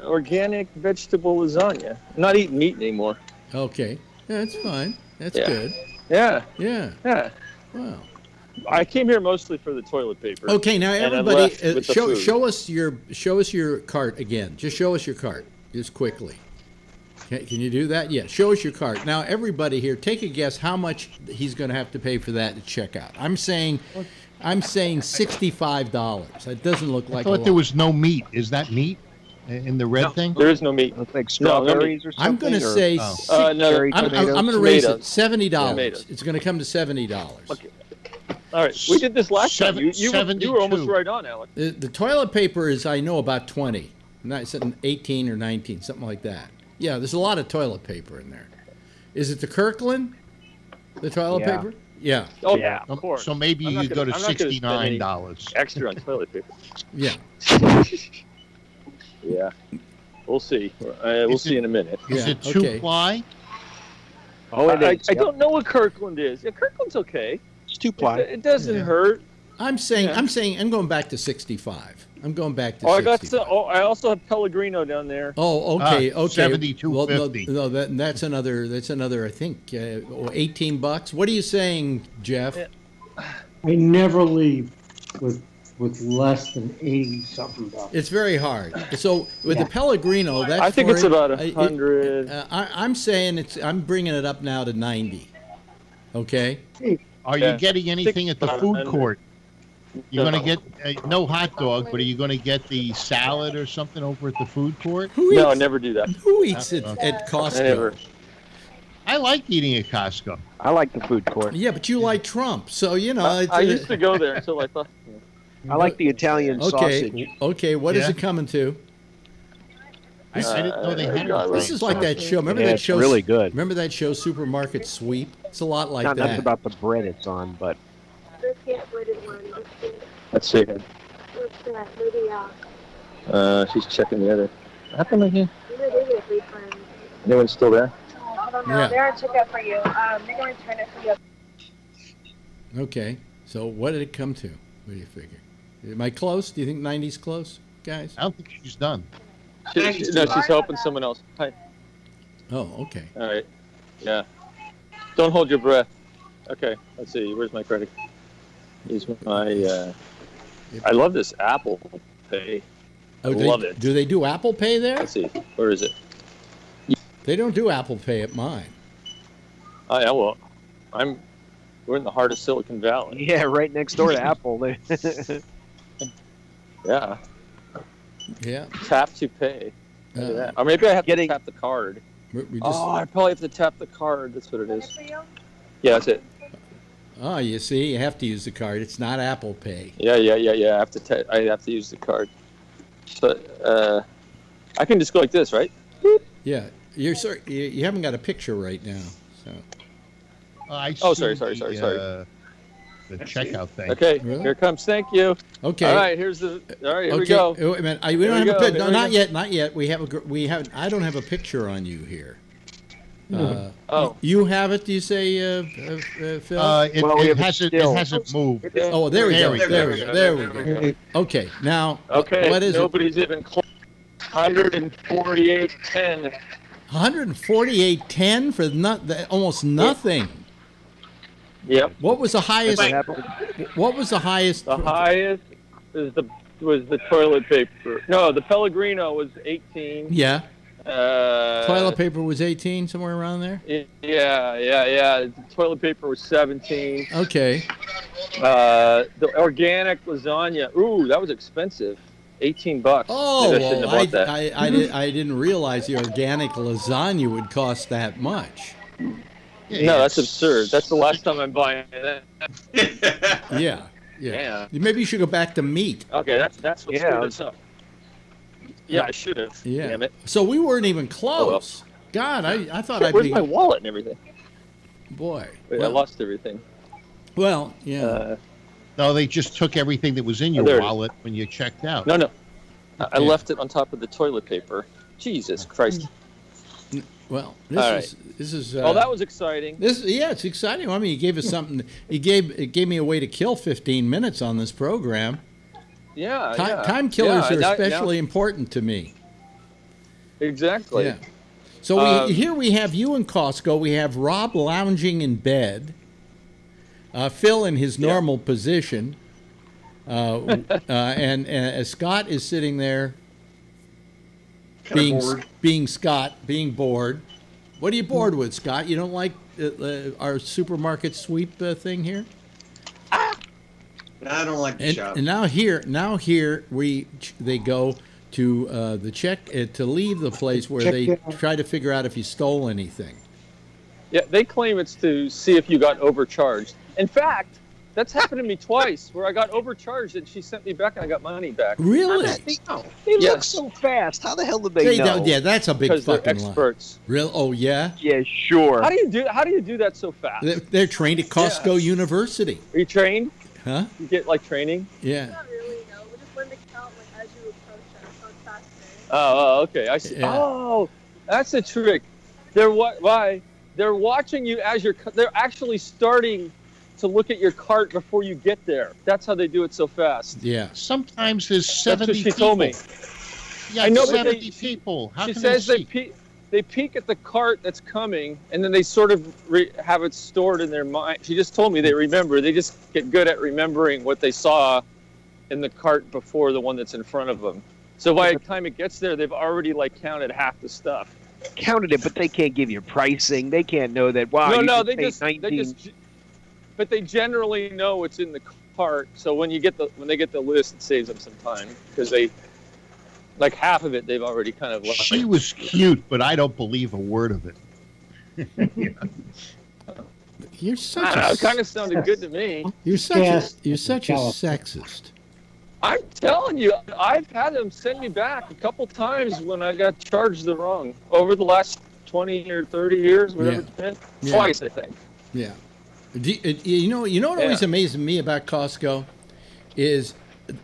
organic vegetable lasagna. I'm not eating meat anymore. Okay. Yeah, that's fine. That's good. Yeah. Yeah. Wow. I came here mostly for the toilet paper. Okay, now everybody, show us your cart again. Just show us your cart, just quickly. Can you do that? Yeah. Show us your cart. Now, everybody here, take a guess how much he's going to have to pay for that at checkout. I'm saying $65. That doesn't look like. I thought there was no meat. Is that meat in the red thing? There is no meat. Like strawberries or something. I'm going to say. I'm going to raise it $70. It's going to come to $70. Okay. All right, we did this last time. You were almost right on, Alex. The toilet paper is, I know, about 20, not 18 or 19, something like that. Yeah, there's a lot of toilet paper in there. Is it the Kirkland, the toilet paper? Yeah. Oh yeah, of course. So maybe you go to $69. Extra on toilet paper. Yeah. Yeah. We'll see. We'll see in a minute. Is it 2-ply? Oh, it is. I don't know what Kirkland is. Yeah, Kirkland's okay. It's 2-ply. It doesn't hurt. I'm going back to 65. I'm going back to 65. I also have Pellegrino down there. Oh, okay. $72.50. Well, no, that's another. I think $18. What are you saying, Jeff? I never leave with less than $80-something. It's very hard. So with the Pellegrino, that's I think it's about 100. I'm saying I'm bringing it up now to 90. Okay. Are you getting anything at the food court? You're going to get no hot dog, but are you going to get the salad or something over at the food court? No, I never do that. Who eats it at Costco? I never. I like eating at Costco. I like the food court. Yeah, but you like Trump, so you know. I used to go there until I thought. I like the Italian sausage. Okay, what is it coming to? I didn't know they had it. This is like that show. Remember Yeah, that it's show? really good. Remember that show, Supermarket Sweep? It's a lot like Not that. enough about the bread it's on, but Let's see. What's that? Maybe, She's checking the other. How come I can't? Anyone still there? I don't know. They're on checkout for you. They're going to turn it for you. Okay, so what did it come to? What do you figure? Am I close? Do you think 90's close, guys? I don't think she's done. No, she's helping someone else. Hi. Oh, okay. All right. Yeah. Don't hold your breath. Okay. Let's see. Where's my credit? Here's my. I love this Apple Pay. Oh, love it. Do they do Apple Pay there? Let's see. Where is it? They don't do Apple Pay at mine. Oh yeah. Well, we're in the heart of Silicon Valley. yeah, right next door to Apple. Yeah. Yeah. Tap to pay. Look at that. Or maybe I have to tap the card. I probably have to tap the card. That's what it is. Yeah, that's it. Oh, you see, you have to use the card. It's not Apple Pay. Yeah. I have to use the card. So I can just go like this, right? Yeah. You haven't got a picture right now, so. Sorry. The checkout thing. Okay, Here it comes. Thank you. Okay. All right, here we go. Wait a minute. We don't have a picture. No, not yet. Not yet. We have. I don't have a picture on you here. You have it? Do you say, Phil? It hasn't moved. Oh, there we go. Okay, now. Okay. What is Nobody's even close. 148.10. 148.10 for almost nothing. Yep. What was the highest? What was the highest? The highest was the toilet paper. No, the Pellegrino was 18. Yeah. Toilet paper was 18, somewhere around there. Yeah. The toilet paper was 17. Okay. The organic lasagna. Ooh, that was expensive. $18. Oh, maybe I shouldn't have bought that. I didn't realize the organic lasagna would cost that much. No, that's absurd. That's the last time I'm buying that. Yeah. Maybe you should go back to meat. Okay, that's what screwed us up. Yeah, I should have. Yeah. Damn it. So we weren't even close. God, I thought I'd Where's be. my wallet and everything? Boy. Wait, I lost everything. Well, yeah. No, they just took everything that was in your wallet when you checked out. No. I left it on top of the toilet paper. Jesus Christ. Well, this is. Oh, that was exciting. It's exciting. I mean, you gave us something. It gave me a way to kill 15 minutes on this program. Yeah. Time killers are especially important to me. Exactly. Yeah. So here we have you in Costco. We have Rob lounging in bed. Phil in his normal position. And Scott is sitting there. Being bored. What are you bored with, Scott? You don't like our supermarket sweep thing here? I don't like the shop. And now here they go to the check to leave the place where they try to figure out if you stole anything. Yeah, they claim it's to see if you got overcharged. In fact, that's happened to me twice, where I got overcharged and she sent me back and I got money back. Really? They look so fast. How the hell did they know? Yeah, that's a big fucking lie. Because they're experts. Real? Oh yeah. Yeah, sure. How do you do that so fast? They're trained at Costco University. Are you trained? Huh? You get like training? Yeah. Not really, no. We just learn to count as you approach us, so it's faster. Oh, okay. I see. Yeah. Oh, that's the trick. Why? They're watching you as they're actually starting to look at your cart before you get there. That's how they do it so fast. Yeah. Sometimes there's 70 people. That's what she told me. Yeah, I know, 70 people. How she can says they peek at the cart that's coming, and then they sort of have it stored in their mind. She just told me they remember. They just get good at remembering what they saw in the cart before the one that's in front of them. So by the time it gets there, they've already counted half the stuff. Counted it, but they can't give you pricing. They can't know that. Wow, But they generally know what's in the cart. So when they get the list, it saves them some time because they, like half of it, they've already kind of. She was cute, but I don't believe a word of it. You're such it kind of sounded good to me. You're such a sexist. I'm telling you, I've had them send me back a couple times when I got charged the wrong over the last 20 or 30 years, whatever it's been. Twice, I think. Yeah. You know what always amazes me about Costco is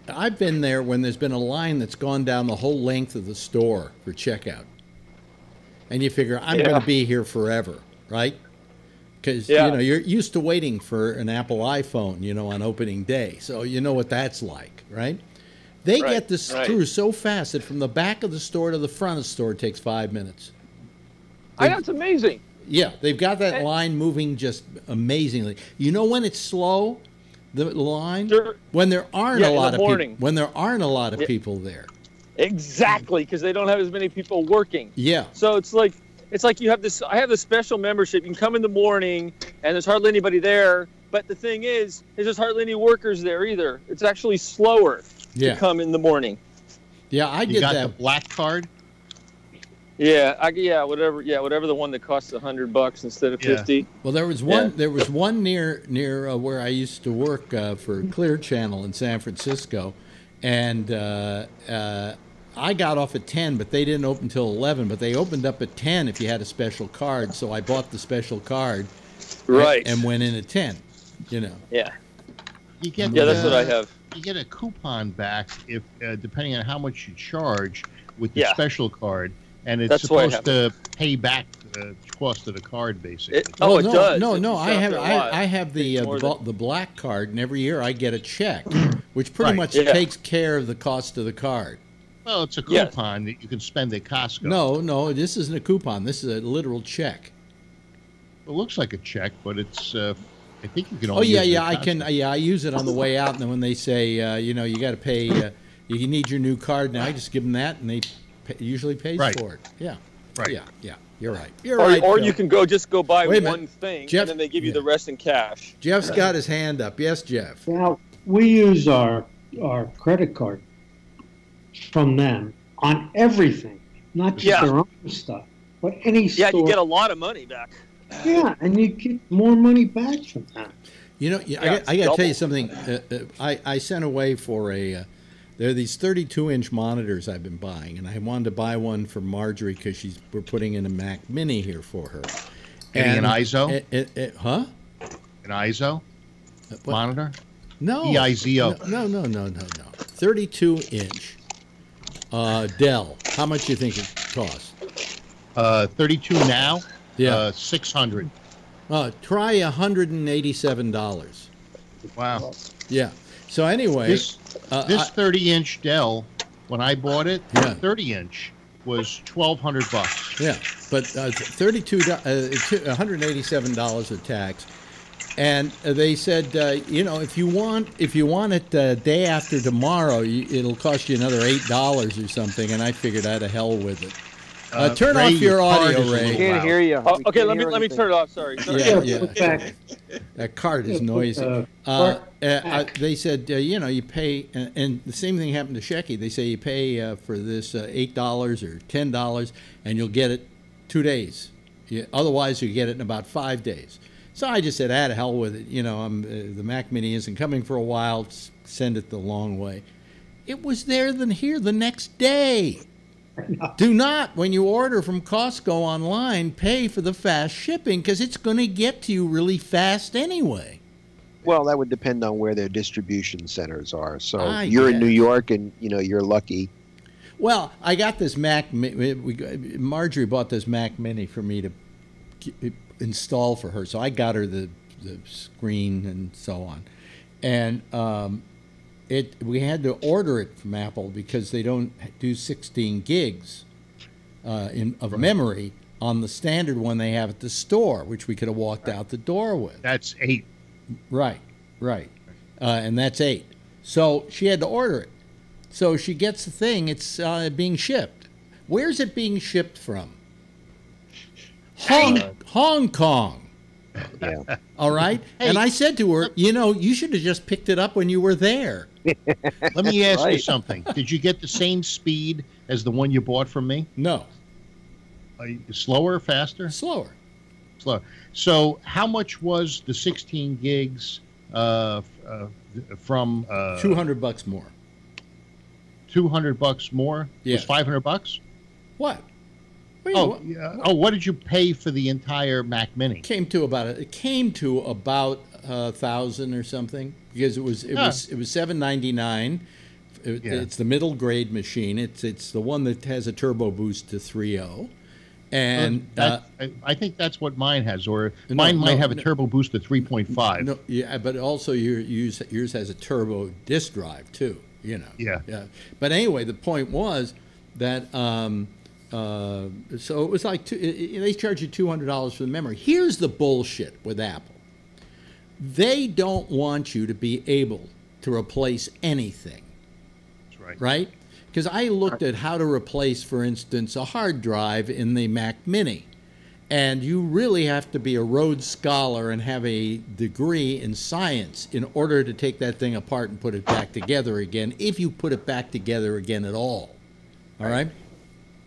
I've been there when there's been a line that's gone down the whole length of the store for checkout. And you figure, I'm going to be here forever, right? Because, you're used to waiting for an Apple iPhone, on opening day. So you know what that's like, right? They get this through so fast that from the back of the store to the front of the store it takes 5 minutes. I know, it's amazing. Yeah, they've got that line moving just amazingly. You know when it's slow, the line? When there aren't a lot of people. When there aren't a lot of people there. Exactly, because they don't have as many people working. Yeah. So it's like you have this. I have this special membership. You can come in the morning, and there's hardly anybody there. But the thing is there's hardly any workers there either. It's actually slower to come in the morning. Yeah, I did that. You got the black card. Yeah, whatever the one that costs $100 instead of $50. Well, there was one. There was one near where I used to work for Clear Channel in San Francisco, and I got off at 10, but they didn't open until 11. But they opened up at 10 if you had a special card. So I bought the special card, and went in at 10. Yeah. You get that's what I have. You get a coupon back if depending on how much you charge with the special card. And it's supposed to pay back the cost of the card, basically. It does. No. I have the black card, and every year I get a check, which pretty much takes care of the cost of the card. Well, it's a coupon that you can spend at Costco. No, this isn't a coupon. This is a literal check. It looks like a check, but it's. I think you can. Only use it at Costco. I use it on the way out, and then when they say, you got to pay, you need your new card now, I just give them that, and they. Usually pays for it. Yeah. Right. Yeah. You're right. You're right. Or you can go buy one thing, Jeff, and then they give you the rest in cash. Jeff's got his hand up. Yes, Jeff. Now, we use our credit card from them on everything, not just their own stuff, but any store. Yeah, you get a lot of money back. Yeah, and you get more money back from that. I got to tell you something. I sent away for a... There are these 32-inch monitors I've been buying, and I wanted to buy one for Marjorie because we're putting in a Mac Mini here for her. An ISO? Huh? An ISO monitor? No. EIZO. No. 32-inch Dell. How much do you think it costs? 32 now? Yeah. $600. Try $187. Wow. Yeah. So anyway... This 30-inch Dell, when I bought it, 30-inch was $1,200. Yeah, but $187 of tax, and they said, if you want it day after tomorrow, it'll cost you another $8 or something. And I figured I'd have hell with it. Turn Ray, off your audio, Ray. We can't hear you. Okay, let me turn it off. Sorry. Yeah. That card is noisy. They said, you pay, and the same thing happened to Shecky. They say you pay for this $8 or $10, and you'll get it 2 days. Otherwise, you get it in about 5 days. So I just said, to hell with it. The Mac Mini isn't coming for a while. Send it the long way. It was there here the next day. Do not, when you order from Costco online, pay for the fast shipping because it's going to get to you really fast anyway. Well, that would depend on where their distribution centers are. So you're in New York and, you're lucky. Well, I got this Mac. Marjorie bought this Mac Mini for me to install for her. So I got her the screen and so on. And we had to order it from Apple because they don't do 16 gigs of memory on the standard one they have at the store, which we could have walked out the door with. That's 8. Right. And that's 8. So she had to order it. So she gets the thing. It's being shipped. Where's it being shipped from? Hong Kong. Yeah. All right? Hey, and I said to her, you should have just picked it up when you were there. Let me ask you something. Did you get the same speed as the one you bought from me? No. Slower, faster? Slower. So how much was the 16 gigs from... $200 more. $200 more? Yes. Was $500? What? What did you pay for the entire Mac Mini? It came to about $1,000 or something, because it was $799. It's the middle grade machine. It's the one that has a turbo boost to 3.0. And I think that's what mine has, or mine might have a turbo boost to 3.5. No, yeah, but also yours has a turbo disk drive too. Yeah. But anyway, the point was that so it was like they charge you $200 for the memory. Here's the bullshit with Apple. They don't want you to be able to replace anything. That's right. Right? Because I looked at how to replace, for instance, a hard drive in the Mac Mini. And you really have to be a Rhodes Scholar and have a degree in science in order to take that thing apart and put it back together again, if you put it back together again at all. All right?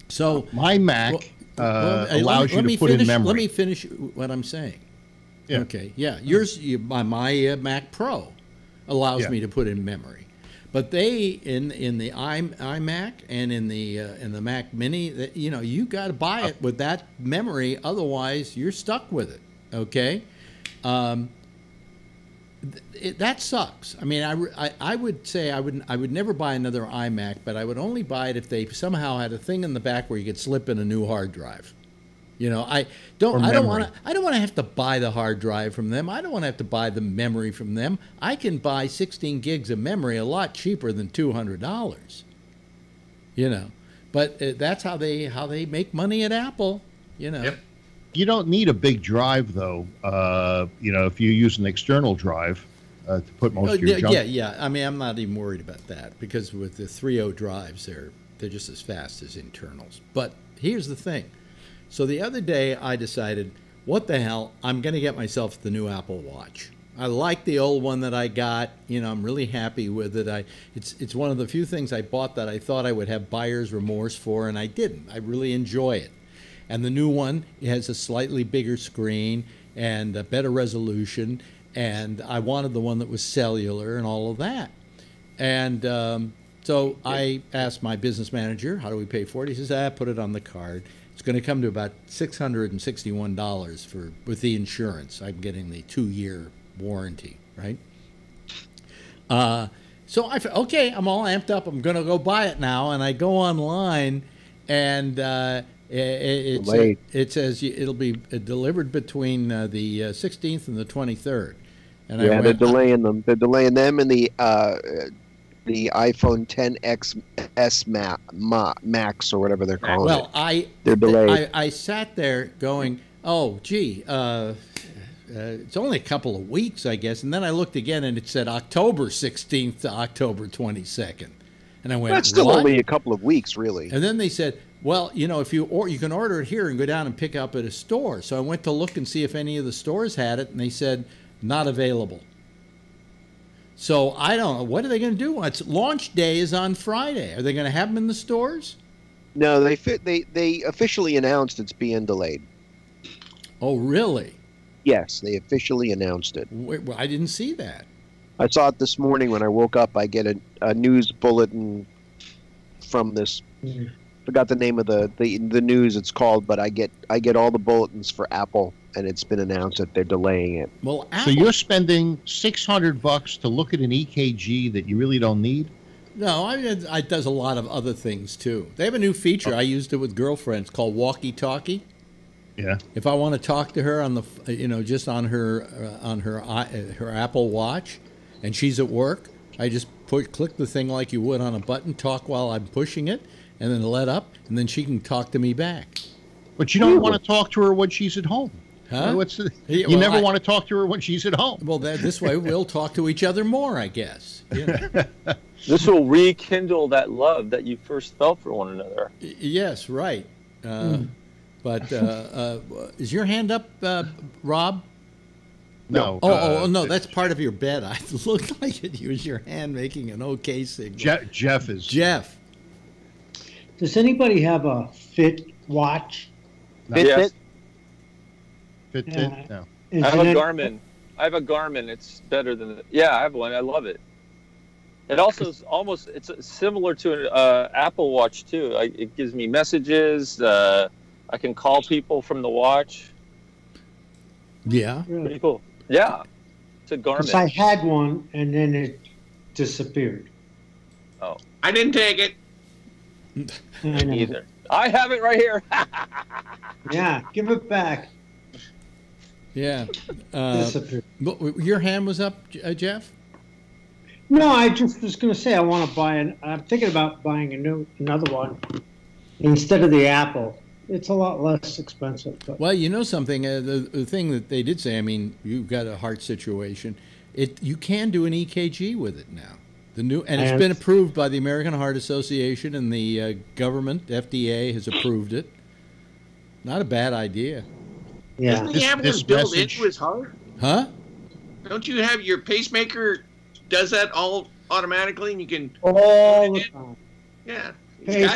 So my Mac allows you to put in memory. Let me finish what I'm saying. Yeah. Okay. Yeah. My Mac Pro allows me to put in memory. But they in the iMac and in the Mac Mini, you got to buy it with that memory, otherwise you're stuck with it. Okay, that sucks. I mean, I would say I would never buy another iMac, but I would only buy it if they somehow had a thing in the back where you could slip in a new hard drive. I don't want to have to buy the hard drive from them. I don't want to have to buy the memory from them. I can buy 16 gigs of memory a lot cheaper than $200. But that's how they make money at Apple. Yep. You don't need a big drive though. If you use an external drive to put most of your junk. Yeah. I mean, I'm not even worried about that, because with the 3.0 drives, they're just as fast as internals. But here's the thing. So the other day I decided, what the hell, I'm going to get myself the new Apple Watch. I like the old one that I got. I'm really happy with it. It's one of the few things I bought that I thought I would have buyer's remorse for, and I didn't. I really enjoy it. And the new one has a slightly bigger screen and a better resolution, and I wanted the one that was cellular and all of that. And so I asked my business manager, how do we pay for it? He says, put it on the card. It's going to come to about $661 with the insurance. I'm getting the 2-year warranty, right? So okay, I'm all amped up. I'm going to go buy it now, and I go online, and it says it'll be delivered between the 16th and the 23rd. And they're delaying them. They're delaying them and the iPhone XS Max or whatever they're calling it. Well, they're delayed. I sat there going, oh, gee, it's only a couple of weeks, I guess. And then I looked again, and it said October 16th to October 22nd. And I went, that's still what? Only a couple of weeks, really. And then they said, well, if you can order it here and go down and pick up at a store. So I went to look and see if any of the stores had it, and they said not available. So I don't know. What are they going to do? It's launch day is on Friday. Are they going to have them in the stores? No, they officially announced it's being delayed. Oh, really? Yes, they officially announced it. Wait, well, I didn't see that. I saw it this morning when I woke up. I get a news bulletin from this. Forgot the name of the news it's called, but I get all the bulletins for Apple, and it's been announced that they're delaying it. Well, Apple, so you're spending $600 to look at an EKG that you really don't need? No, it does a lot of other things too. They have a new feature. I used it with girlfriends called Walkie Talkie. Yeah. If I want to talk to her on the, just on her Apple Watch, and she's at work, I just click the thing like you would on a button, talk while I'm pushing it, and then let up, and then she can talk to me back. But you don't want to talk to her when she's at home. Huh? You never want to talk to her when she's at home. Well, this way we'll talk to each other more, I guess. This will rekindle that love that you first felt for one another. Yes, right. But is your hand up, Rob? No. Oh, no, that's part of your bed. I looked like it was your hand making an okay signal. Jeff is. Jeff. Does anybody have a Fit watch? No. Fitbit? Fitbit? No. I have a Garmin. It's better than it. Yeah, I have one. I love it. It also is it's similar to an Apple Watch, too. It gives me messages. I can call people from the watch. Yeah. Really? Pretty cool. Yeah. It's a Garmin. Because I had one, and then it disappeared. Oh. I didn't take it. Me either. I have it right here. Yeah, give it back. Yeah. Disappeared. Your hand was up, Jeff? No, I just was going to say I'm thinking about buying another one instead of the Apple. It's a lot less expensive. But. Well, you know something. The thing that they did say, I mean, you've got a heart situation. You can do an EKG with it now. It's been approved by the American Heart Association, and the government, FDA, has approved it. Not a bad idea. Yeah. Doesn't he have one built into his heart? Huh? Don't you have your pacemaker does that all automatically, and you can all the time? Yeah. He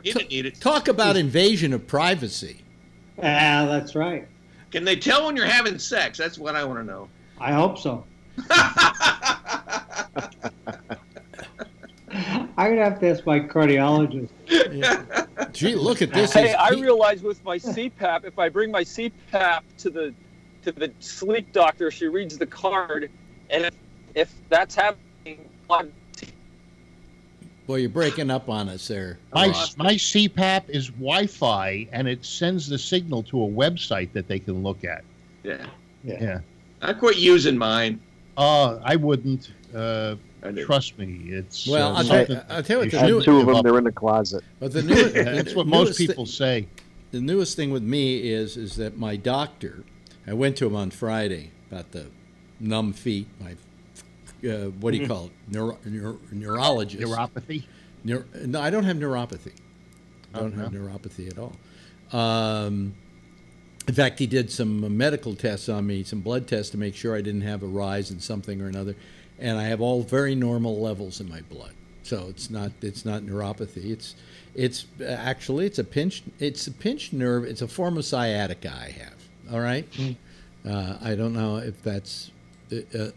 didn't need it. Talk about invasion of privacy. Yeah, that's right. Can they tell when you're having sex? That's what I want to know. I hope so. I'm gonna have to ask my cardiologist. Yeah. Gee, look at this. Hey, I realize with my CPAP, if I bring my CPAP to the sleep doctor, she reads the card, and if that's happening, well, you're breaking up on us there. My CPAP is Wi-Fi, and it sends the signal to a website that they can look at. Yeah. I quit using mine. I wouldn't. Trust me, it's well. I'll tell you what. Two of them, they're in the closet. But the that's what most people say. The newest thing with me is that my doctor. I went to him on Friday about the numb feet. My what do you call it? Neurologist. Neuropathy. No, I don't have neuropathy. I don't have neuropathy at all. In fact, he did some medical tests on me, some blood tests to make sure I didn't have a rise in something or another, and I have all very normal levels in my blood. So it's not neuropathy. It's actually a pinched nerve. It's a form of sciatica I have. All right. I don't know if that's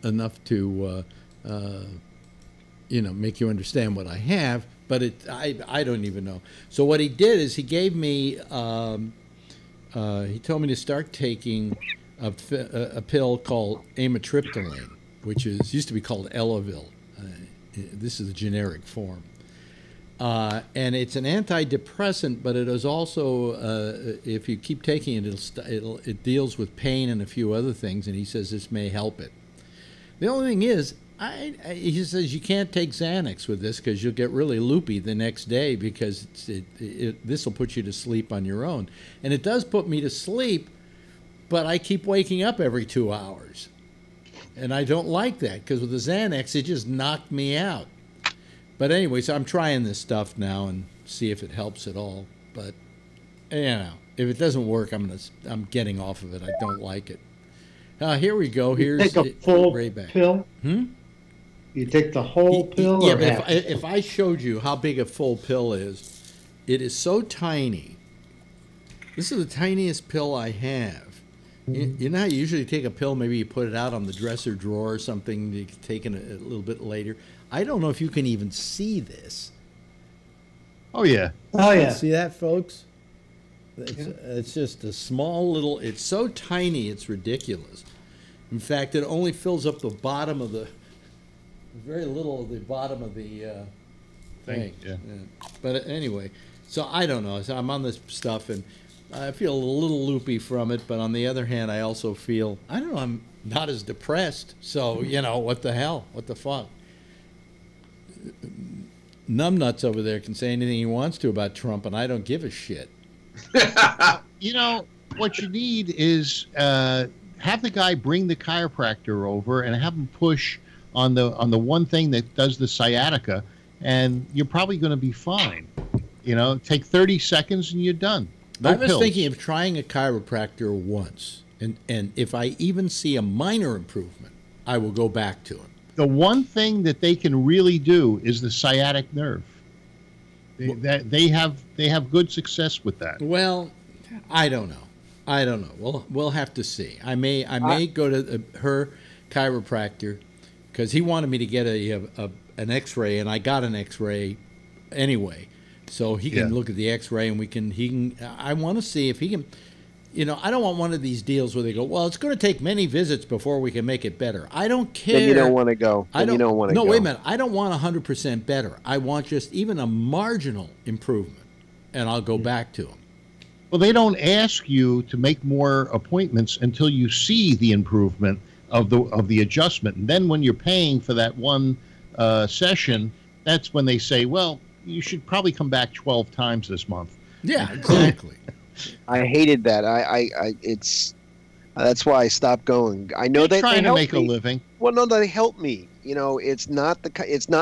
enough to make you understand what I have, but I don't even know. So what he did is he gave me. He told me to start taking a pill called amitriptyline, which used to be called Elavil. This is a generic form. And it's an antidepressant, but it is also, if you keep taking it, it deals with pain and a few other things, and he says this may help it. The only thing is, he says you can't take Xanax with this because you'll get really loopy the next day because this will put you to sleep on your own. And it does put me to sleep, but I keep waking up every 2 hours. And I don't like that because with the Xanax, it just knocked me out. But anyway, so I'm trying this stuff now and see if it helps at all. But, if it doesn't work, I'm getting off of it. I don't like it. Here we go. Here's take a full Rayback. pill? You take the whole pill? Yeah, or but if I showed you how big a full pill is, it is so tiny. This is the tiniest pill I have. You know how you usually take a pill, maybe you put it out on the dresser drawer or something, you can take it a little bit later. I don't know if you can even see this. Oh, yeah. Oh, yeah. See that, folks? It's just a small little, it's so tiny, it's ridiculous. In fact, it only fills up the bottom of very little of the bottom of the thing. Yeah. But anyway, so I don't know. So I'm on this stuff, and I feel a little loopy from it, but on the other hand, I also feel, I don't know, I'm not as depressed. So, what the hell? What the fuck? Numbnuts over there can say anything he wants to about Trump, and I don't give a shit. What you need is have the guy bring the chiropractor over and have him push on the one thing that does the sciatica, and you're probably going to be fine. Take 30 seconds and you're done. I was thinking of trying a chiropractor once, And if I even see a minor improvement, I will go back to him. The one thing that they can really do is the sciatic nerve. They have good success with that. Well, I don't know. We'll have to see. I may go to her chiropractor because he wanted me to get an X-ray, and I got an X-ray anyway, so he can look at the X-ray, and I want to see if he can. You know, I don't want one of these deals where they go, well, it's going to take many visits before we can make it better. I don't care. Then you don't want to go. You don't want to go. No, wait a minute. I don't want 100% better. I want just even a marginal improvement, and I'll go back to them. Well, they don't ask you to make more appointments until you see the improvement of the adjustment. And then when you're paying for that one session, that's when they say, well, you should probably come back 12 times this month. Yeah, exactly. I hated that. That's why I stopped going. I know they're trying to make me. A living. Well, no, they help me. You know, it's not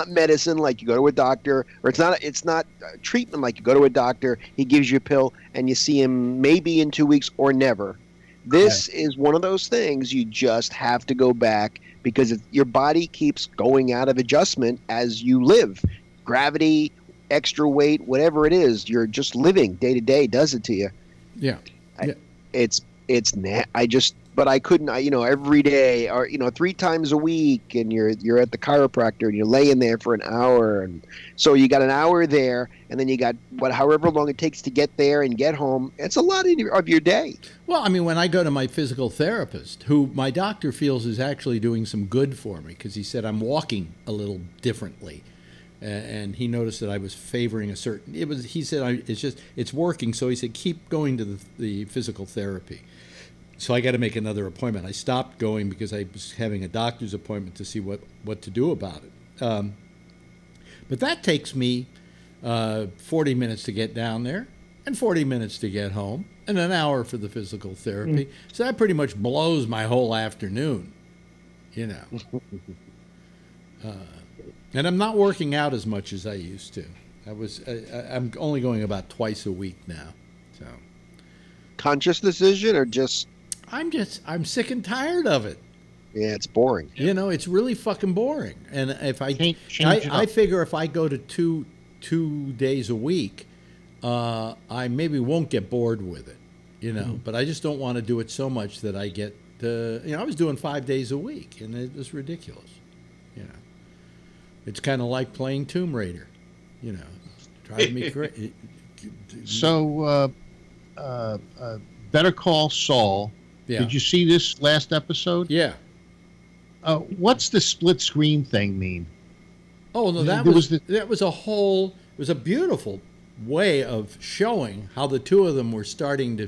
medicine like you go to a doctor, or it's not treatment like you go to a doctor. He gives you a pill and you see him maybe in 2 weeks or never. This is one of those things you just have to go back because your body keeps going out of adjustment as you live. Gravity, extra weight, whatever it is, you're just living day to day does it to you. Yeah. But I couldn't, every day or, 3 times a week, and you're at the chiropractor and you're laying there for an hour. And so you got an hour there, and then you got however long it takes to get there and get home. It's a lot of your day. Well, I mean, when I go to my physical therapist, who my doctor feels is actually doing some good for me, because he said I'm walking a little differently. And he noticed that I was favoring a certain. He said it's working. So he said keep going to the physical therapy. So I got to make another appointment. I stopped going because I was having a doctor's appointment to see what to do about it. But that takes me 40 minutes to get down there, and 40 minutes to get home, and an hour for the physical therapy. So that pretty much blows my whole afternoon. You know. And I'm not working out as much as I used to. I'm only going about twice a week now. So, conscious decision or just? I'm sick and tired of it. Yeah, it's boring. You know, it's really fucking boring. And if I figure if I go to two days a week, I maybe won't get bored with it. You know, but I just don't want to do it so much that I get. I was doing 5 days a week, and it was ridiculous. You know. It's kind of like playing Tomb Raider, you know, driving me crazy. So, Better Call Saul. Yeah. Did you see this last episode? Yeah. What's the split screen thing mean? Oh no, that was a beautiful way of showing how the two of them were starting to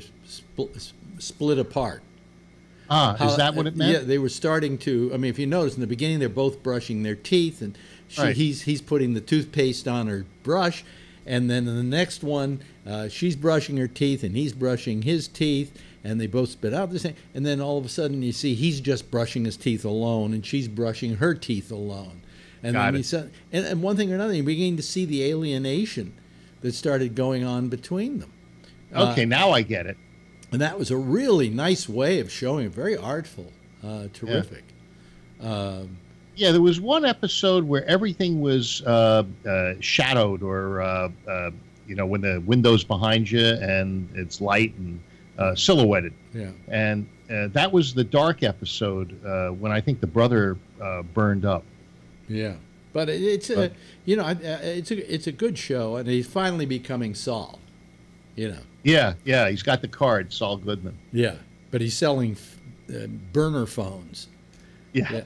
split apart. Is that what it meant? Yeah, they were starting to. I mean, if you notice in the beginning, they're both brushing their teeth, and he's putting the toothpaste on her brush, and then in the next one, she's brushing her teeth, and he's brushing his teeth, and they both spit out the same. And then all of a sudden, you see he's just brushing his teeth alone, and she's brushing her teeth alone. And and one thing or another, you're beginning to see the alienation that started going on between them. Okay, now I get it. And that was a really nice way of showing it. Very artful. Terrific. Yeah, there was one episode where everything was shadowed or, when the window's behind you and it's light and silhouetted. Yeah. And that was the dark episode when I think the brother burned up. Yeah. But it's a good show, and he's finally becoming Saul, you know. Yeah, he's got the card, Saul Goodman. Yeah, but he's selling burner phones. Yeah.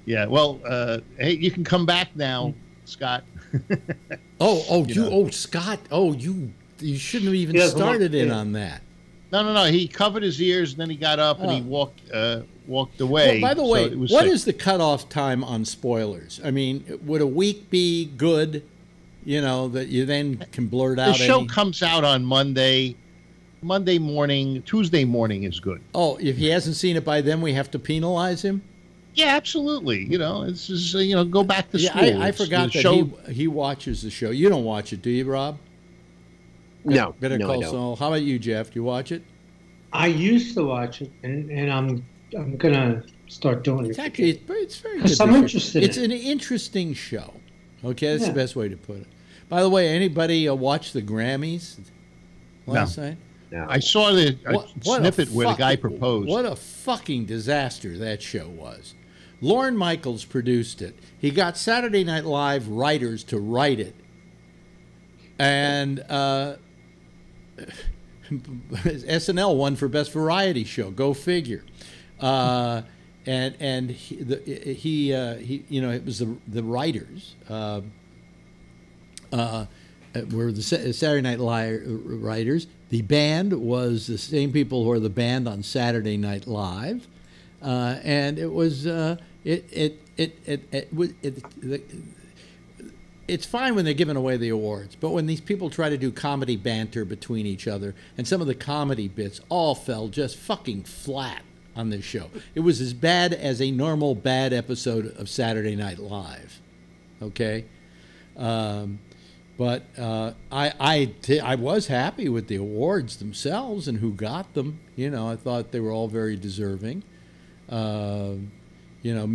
Yeah. Well, hey, you can come back now, Scott. Scott. Oh, you shouldn't have even started in on that. No. He covered his ears, and then he got up and he walked away. Well, by the way, what is the cutoff time on spoilers? I mean, would a week be good? You know, that you then can blurt out. The show comes out on Monday morning. Tuesday morning is good. Oh, if he hasn't seen it by then, we have to penalize him? Yeah, absolutely. You know, it's just, go back to school. I forgot that he watches the show. You don't watch it, do you, Rob? No. Better Call I don't. Saul. How about you, Jeff? Do you watch it? I used to watch it, and I'm gonna start doing it. Actually, it's very good. Because I'm interested. It's an interesting show. Okay, that's Yeah. the best way to put it. By the way, anybody watch the Grammys last night? No. I saw the snippet where the guy proposed. What a fucking disaster that show was. Lorne Michaels produced it. He got Saturday Night Live writers to write it. And SNL won for Best Variety Show. Go figure. And he you know, it was the writers were the Saturday Night Live writers. The band was the same people who are the band on Saturday Night Live, and it was it's fine when they're giving away the awards, but when these people try to do comedy banter between each other, and some of the comedy bits all fell just fucking flat on this show. It was as bad as a normal bad episode of Saturday Night Live. Okay? But I was happy with the awards themselves and who got them. You know, I thought they were all very deserving. You know,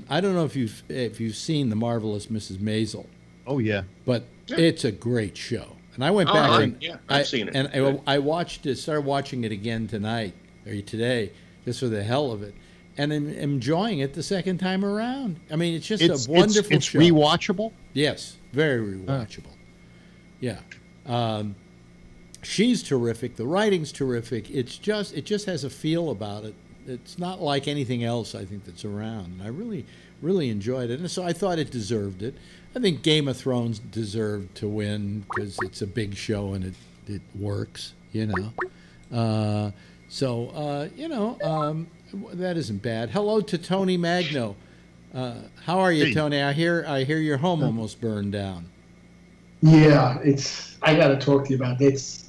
I don't know if you've seen The Marvelous Mrs. Maisel. Oh yeah, but it's a great show. And I went back and I've seen it. And I watched it, started watching it again tonight or today, just for the hell of it, and I'm enjoying it the second time around. I mean, it's just a wonderful show. It's rewatchable. Yes, very rewatchable. Yeah, she's terrific. The writing's terrific. It just has a feel about it. It's not like anything else I think that's around. And I really enjoyed it, and so I thought it deserved it. I think Game of Thrones deserved to win because it's a big show and it works, you know. You know, that isn't bad. Hello to Tony Magno. How are you, Hey. Tony? I hear your home almost burned down. Yeah, I got to talk to you about this.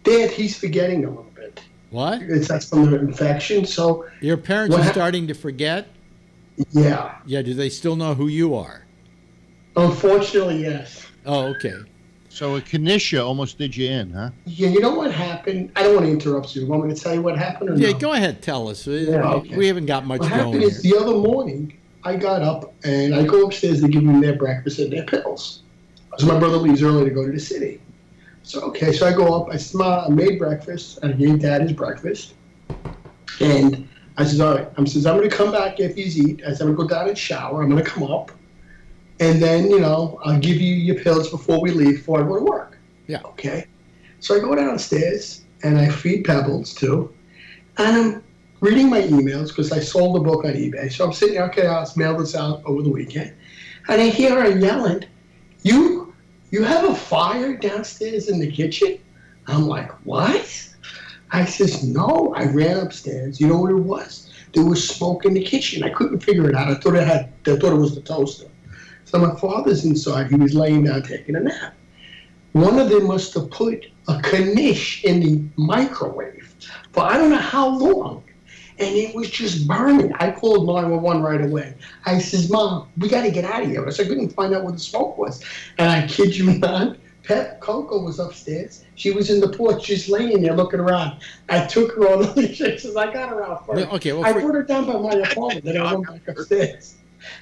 Dad, he's forgetting a little bit. What? That's from the infection. So Your parents are starting to forget? Yeah. Yeah, do they still know who you are? Unfortunately, yes. Oh, okay. So a Kenesha almost did you in, huh? Yeah, you know what happened? I don't want to interrupt you. You want me to tell you what happened or Yeah, no? go ahead, tell us. Yeah, okay. We haven't got much What going happened here. is the other morning, I got up and I go upstairs to give them their breakfast and their pills. So my brother leaves early to go to the city. So I go up, I made breakfast, and I gave Dad his breakfast. And I says, all right, I'm going to come back after you eat. I said, I'm going to go down and shower. I'm going to come up. And then, you know, I'll give you your pills before we leave, before I go to work. Yeah. Okay. So I go downstairs, and I feed Pebbles, too. And I'm reading my emails, because I sold a book on eBay. So I'm sitting there, okay, I'll mail this out over the weekend. And I hear her yelling, you have a fire downstairs in the kitchen? I'm like, what? I says, no. I ran upstairs. You know what it was? There was smoke in the kitchen. I couldn't figure it out. I thought it was the toaster. So my father's inside. He was laying down taking a nap. One of them must have put a knish in the microwave for I don't know how long. And it was just burning. I called 911 right away. I says, Mom, we got to get out of here. So I couldn't find out where the smoke was. And I kid you not, Coco was upstairs. She was in the porch just laying there looking around. I took her on the leash. I says, I got her out first. Okay, well, I put her down by my apartment. Then I went back upstairs.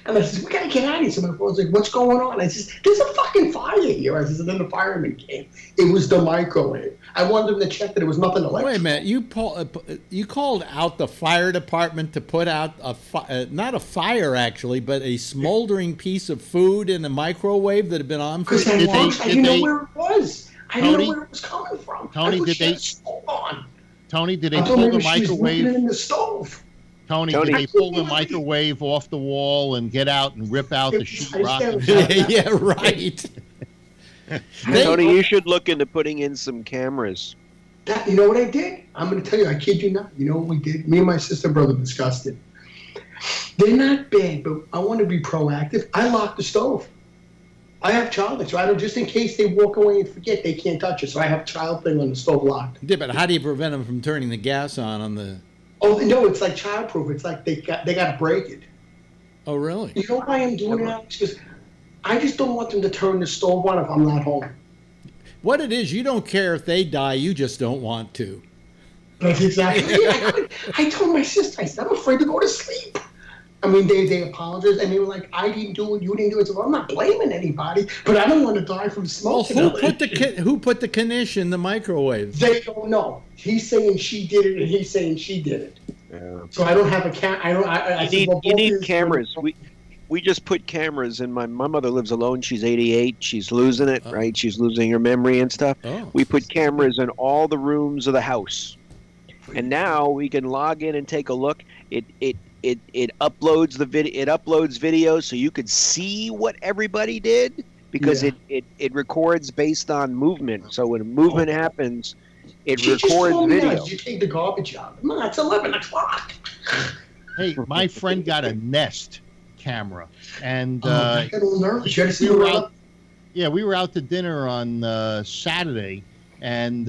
And I says, we got to get out of here. So my phone's like, what's going on? I says, there's a fucking fire here. I says, and then the fireman came. It was the microwave. I wanted them to check that there was nothing electrical. Wait a minute. You called out the fire department to put out not a fire actually, but a smoldering piece of food in a microwave that had been on for Because I didn't know where it was. I didn't know where it was coming from. Tony, I did they? Tony, did they I thought pull the maybe she was microwave? looking in the stove. Tony, did they pull the microwave off the wall and get out and rip out the sheetrock? Yeah, right. Tony, you should look into putting in some cameras. You know what I did? I'm going to tell you, I kid you not. You know what we did? Me and my sister and brother discussed it. They're not bad, but I want to be proactive. I locked the stove. I have child, so I don't, just in case they walk away and forget, they can't touch it. So I have child thing on the stove locked. Yeah, but how do you prevent them from turning the gas on the... Oh, no, it's like childproof. It's like they got to break it. Oh, really? You know why I'm doing that? Because I just don't want them to turn the stove on if I'm not home. What it is, you don't care if they die, you just don't want to. That's exactly. Yeah, I told my sister, I said, I'm afraid to go to sleep. I mean, they apologized, and they were like, I didn't do it, you didn't do it. So well, I'm not blaming anybody, but I don't want to die from smoking. Well, who put the knish in the microwave? They don't know. He's saying she did it, and he's saying she did it. Yeah. So I don't have a cam. I don't. You need cameras. We just put cameras in. My mother lives alone. She's 88. She's losing it, right? She's losing her memory and stuff. We put cameras in all the rooms of the house, and now we can log in and take a look. It uploads the video. It uploads videos so you could see what everybody did because it records based on movement. So when a movement happens, it records video. You take the garbage out. No, it's 11 o'clock. Hey, my friend got a Nest camera, and I got a little nervous. You had to see around. Yeah, we were out to dinner on Saturday, and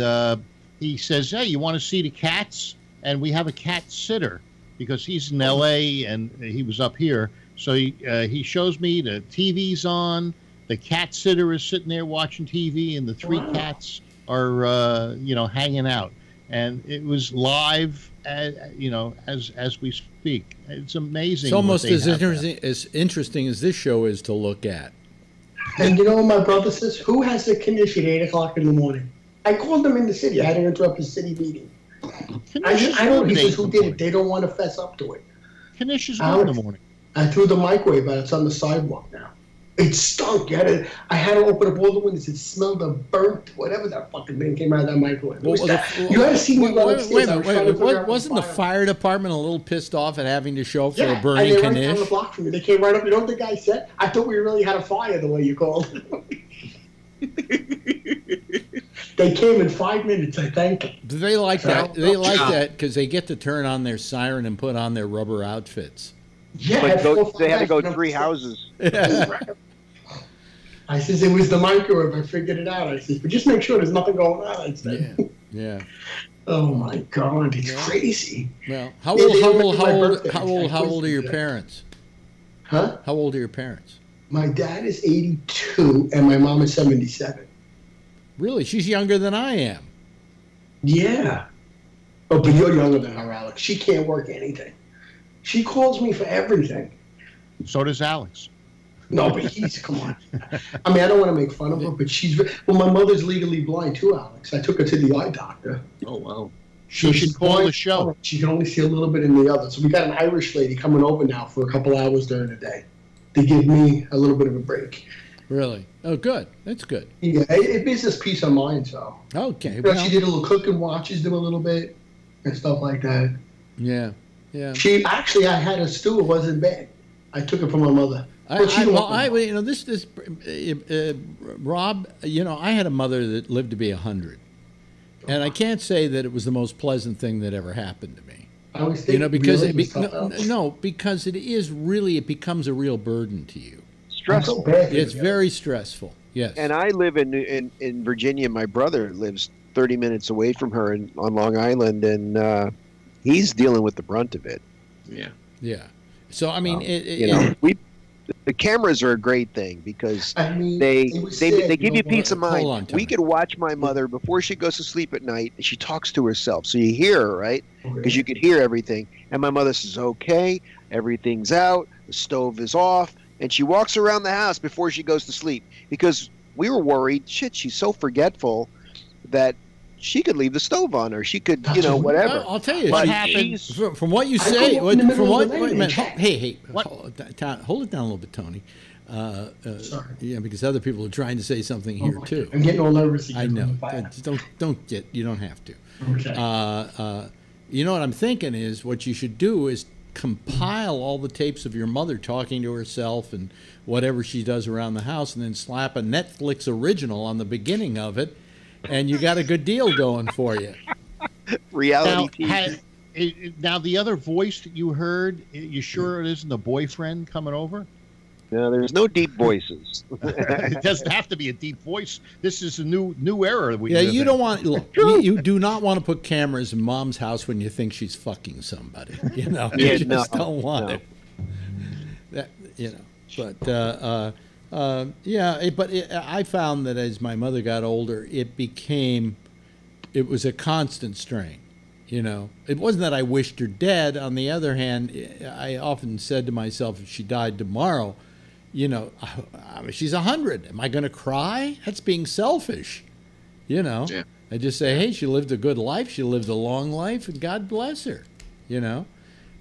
he says, "Hey, you want to see the cats?" And we have a cat sitter because he's in L.A. and he was up here. So he shows me the TV's on. The cat sitter is sitting there watching TV, and the three cats are hanging out. And it was live, as we speak. It's amazing. It's almost as interesting as this show is to look at. And you know what my brother says? Who has the knish at 8 o'clock in the morning? I called them in the city. I had to interrupt the city meeting. I don't. He says, who did it? They don't want to fess up to it. Knish is good in the morning. I threw the microwave out. It's on the sidewalk now. It stunk. I had to open up all the windows. It smelled of burnt, whatever that fucking thing came out of that microwave. You had to see me run upstairs. Wasn't the fire department a little pissed off at having to show for a burning and they knish? Right down the block from me. They came right up. You know what the guy said? I thought we really had a fire the way you called. They came in 5 minutes. I thank them. Do they like that? They like that because they get to turn on their siren and put on their rubber outfits. Yeah, but they had to go 3 houses. I says, it was the microwave. I figured it out. I says, but just make sure there's nothing going on. I said. Yeah. Oh my God, it's crazy. Well, how old are your parents? Huh? How old are your parents? My dad is 82 and my mom is 77. Really? She's younger than I am. Yeah. Oh, but you're younger than her, Alex. She can't work anything. She calls me for everything. So does Alex. No, but come on. I mean, I don't want to make fun of her, but my mother's legally blind too, Alex. I took her to the eye doctor. Oh, wow. She should call the show. She can only see a little bit in the other. So we got an Irish lady coming over now for a couple hours during the day to give me a little bit of a break. Really? Oh, good. That's good. Yeah, it gives us peace of mind, so. Okay. She did a little cooking, watches them a little bit, and stuff like that. Yeah. I had a stew. It wasn't bad. I took it from my mother. Rob, I had a mother that lived to be 100, and I can't say that it was the most pleasant thing that ever happened to me. I was thinking, because because it becomes a real burden to you. Stressful. It's very stressful. Yes. And I live in Virginia. My brother lives 30 minutes away from her on Long Island, and he's dealing with the brunt of it. Yeah. Yeah. So I mean, the cameras are a great thing because they give you peace of mind. We could watch my mother before she goes to sleep at night. She talks to herself, so you hear her, right? Because you could hear everything. And my mother says, "Okay, everything's out. The stove is off." And she walks around the house before she goes to sleep because we were worried. Shit, she's so forgetful that she could leave the stove on, or she could, whatever. I'll tell you what happens from what you say. Hold it down a little bit, Tony. Sorry. Yeah, because other people are trying to say something here too. I'm getting all nervous. I know. You don't have to. Okay. You know what I'm thinking is what you should do is compile all the tapes of your mother talking to herself and whatever she does around the house, and then slap a Netflix original on the beginning of it. And you got a good deal going for you. Reality TV. Now, the other voice that you heard, you sure it isn't the boyfriend coming over? No, there's no deep voices. It doesn't have to be a deep voice. This is a new era. You don't want you do not want to put cameras in mom's house when you think she's fucking somebody. You don't want it. But I found that as my mother got older, it was a constant strain. You know, it wasn't that I wished her dead. On the other hand, I often said to myself, if she died tomorrow, you know, she's 100. Am I going to cry? That's being selfish. You know, Yeah. I just say, hey, she lived a good life. She lived a long life, and God bless her. You know,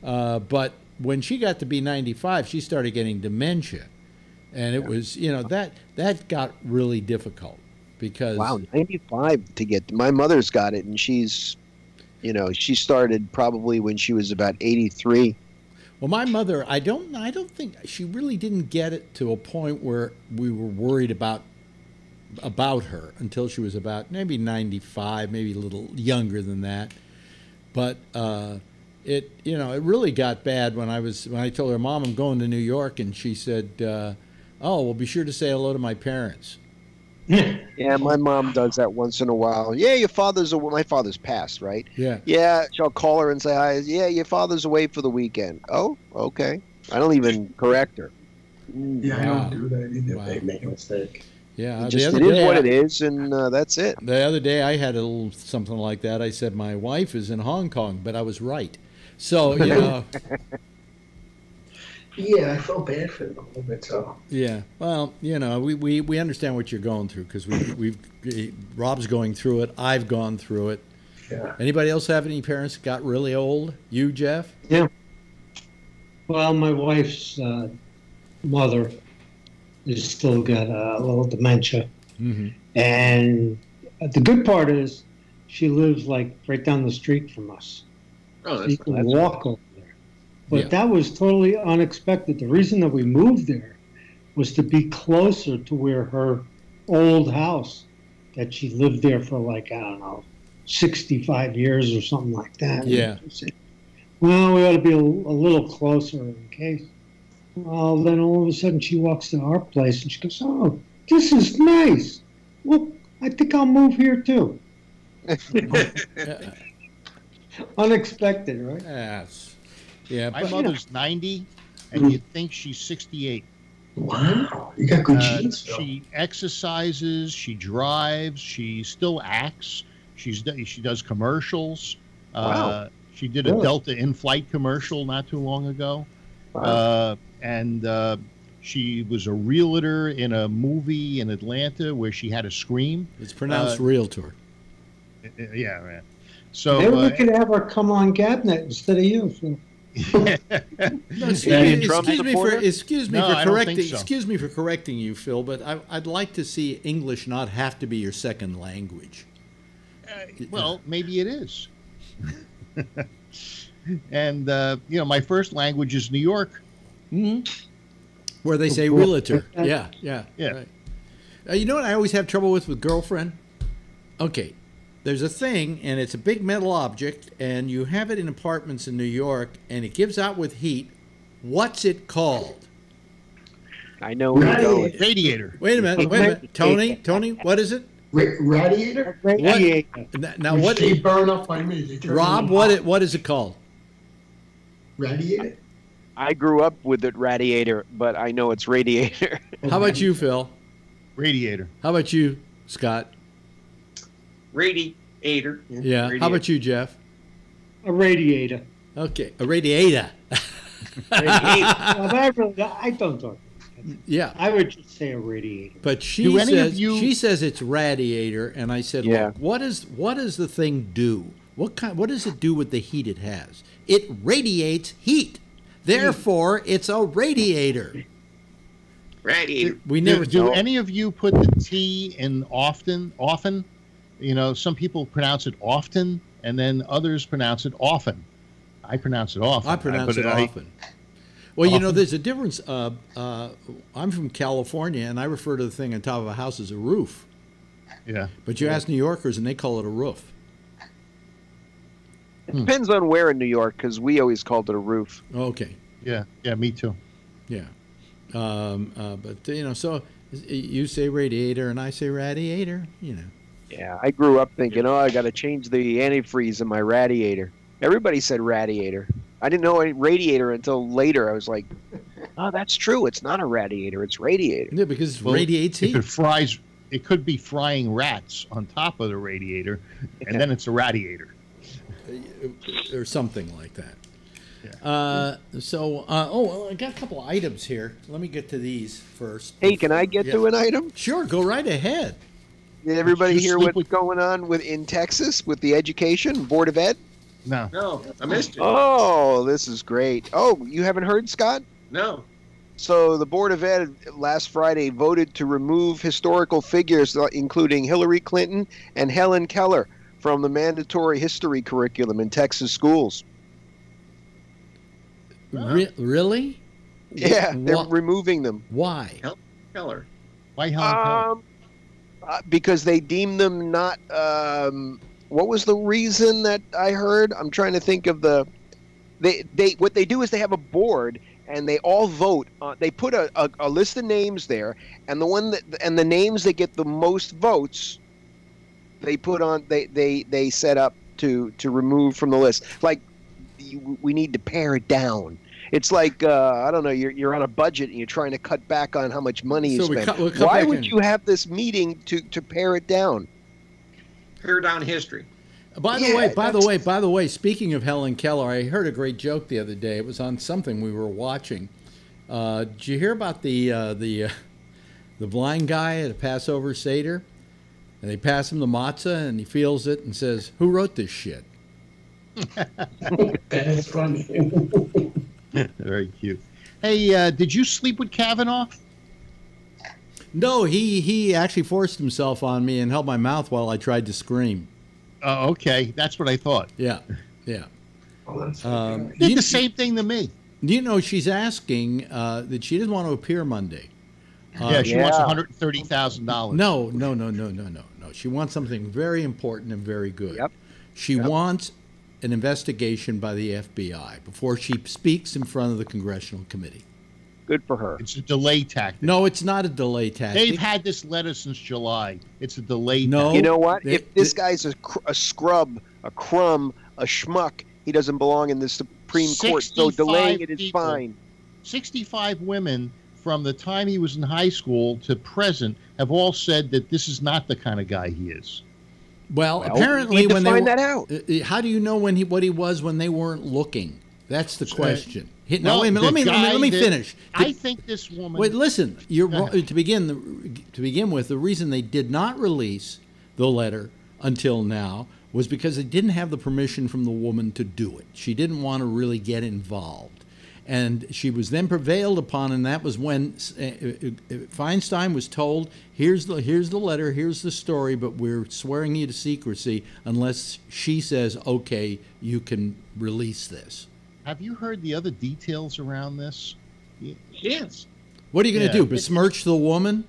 but when she got to be 95, she started getting dementia, and it was, you know, that got really difficult because Wow, 95 to get. My mother's got it, and she's, you know, she started probably when she was about 83. Well, my mother, I don't think she really didn't get it to a point where we were worried about her until she was about maybe 95, maybe a little younger than that. But it, you know, it really got bad when I told her, Mom, I'm going to New York, and she said, oh, well, be sure to say hello to my parents. Yeah, my mom does that once in a while. Yeah, my father's passed, right? Yeah. Yeah, she'll call her and say hi. Yeah, your father's away for the weekend. Oh, okay. I don't even correct her. Yeah, I don't do that either. They make a mistake. Yeah, It is what it is, and that's it. The other day I had a little something like that. I said my wife is in Hong Kong, but I was right. So, you know. Yeah, I felt bad for them a little bit. So. Yeah, well, you know, we understand what you're going through because Rob's going through it. I've gone through it. Yeah. Anybody else have any parents that got really old? You, Jeff? Yeah. Well, my wife's mother has still got a little dementia. Mm-hmm. And the good part is she lives like right down the street from us. Oh, So you that's can walk over there. But that was totally unexpected. The reason that we moved there was to be closer to where her old house that she lived there for like, I don't know, 65 years or something like that. Yeah. Well, we ought to be a little closer in case. Well, then all of a sudden she walks to our place and she goes, oh, this is nice. Well, I think I'll move here too. Unexpected, right? Yes. Yeah. My mother's 90, and you'd think she's 68. Wow, you got good genes, Phil. She exercises, she drives, she still acts, she does commercials. Wow. She did a Delta in-flight commercial not too long ago. Wow. And she was a realtor in a movie in Atlanta where she had a scream. It's pronounced realtor. Yeah, man. So Maybe we could have her come on Gabnet instead of you, Phil. Excuse me for correcting you, Phil, but I'd like to see English not have to be your second language. Well, maybe it is. And you know, my first language is New York, where they say realtor. Yeah. Right. You know what I always have trouble with girlfriend? Okay. There's a thing, and it's a big metal object, and you have it in apartments in New York, and it gives out with heat. What's it called? I know where you're going. Radiator. Wait a minute. Tony, what is it? Radiator? Radiator. Now what? They burn up by me. Rob, what is it called? Radiator? I grew up with it, radiator, but I know it's radiator. How about you, Phil? Radiator. How about you, Scott? Radiator. Yeah. Radiator. How about you, Jeff? A radiator. Okay, a radiator. I don't talk. Yeah. I would just say a radiator. But she says it's radiator, and I said, look, what does the thing do? What does it do with the heat it has? It radiates heat. Therefore, it's a radiator. Radiator. We never do any of you put the T in often? You know, some people pronounce it often, and then others pronounce it often. I pronounce it often. I pronounce it often. Well, you know, there's a difference. I'm from California, and I refer to the thing on top of a house as a roof. Yeah. But you ask New Yorkers, and they call it a roof. It depends on where in New York, because we always called it a roof. Okay. Yeah, me too. Yeah. But, you know, so you say radiator, and I say radiator, you know. Yeah, I grew up thinking, I got to change the antifreeze in my radiator. Everybody said radiator. I didn't know radiator until later. I was like, oh, that's true. It's not a radiator. It's radiator. Yeah, because it radiates heat. It could be frying rats on top of the radiator, and then it's a radiator. or something like that. Yeah. Well, I got a couple items here. Let me get to these first. Hey, can I get to an item? Sure, go right ahead. Did everybody hear what's going on in Texas with the education Board of Ed? No, I missed it. Oh, this is great. Oh, you haven't heard, Scott? No. So the Board of Ed last Friday voted to remove historical figures, including Hillary Clinton and Helen Keller, from the mandatory history curriculum in Texas schools. Really? Yeah, they're removing them. Why? Helen Keller. Why Helen Keller? Because they deem them not. What was the reason that I heard? I'm trying to think of the. They what they do is they have a board and they all vote. They put a list of names there, and the names that get the most votes, they put on. They set up to remove from the list. Like we need to pare it down. It's like I don't know. You're on a budget and you're trying to cut back on how much money you spend. Why would you have this meeting to pare it down? Pare down history. By the way, speaking of Helen Keller, I heard a great joke the other day. It was on something we were watching. Did you hear about the blind guy at a Passover Seder? And they pass him the matzah, and he feels it and says, "Who wrote this shit?" That is funny. Very cute. Hey, did you sleep with Kavanaugh? No, he actually forced himself on me and held my mouth while I tried to scream. Oh, okay. That's what I thought. Yeah. Did the same thing to me. You know, she's asking that she doesn't want to appear Monday. She wants $130,000. No. She wants something very important and very good. Yep. She wants an investigation by the FBI before she speaks in front of the Congressional Committee. Good for her. It's a delay tactic. No, it's not a delay tactic. They've had this letter since July. It's a delay tactic. You know what? If this guy's a scrub, a crumb, a schmuck, he doesn't belong in the Supreme Court. So delaying it is fine. 65 women from the time he was in high school to present have all said that this is not the kind of guy he is. Well, apparently when they find that out. How do you know what he was when they weren't looking? That's the question. Now, wait a minute. Let me finish. I think this woman. Wait, listen. You're wrong. To begin with, the reason they did not release the letter until now was because they didn't have the permission from the woman to do it. She didn't want to really get involved, and she was then prevailed upon, and that was when Feinstein was told, "Here's the letter, here's the story, but we're swearing you to secrecy unless she says, okay, you can release this." Have you heard the other details around this? Yes. What are you going to do? Besmirch the woman?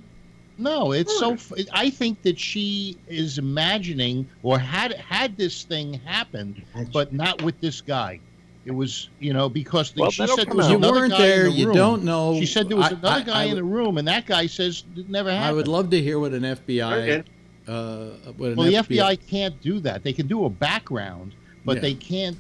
No, it's so. I think that she is imagining, or had this thing happened, but not with this guy. It was, because she said there was another guy in the room. You don't know. She said there was another guy in the room, and that guy says it never happened. I would love to hear what an FBI. The FBI can't do that. They can do a background. But they can't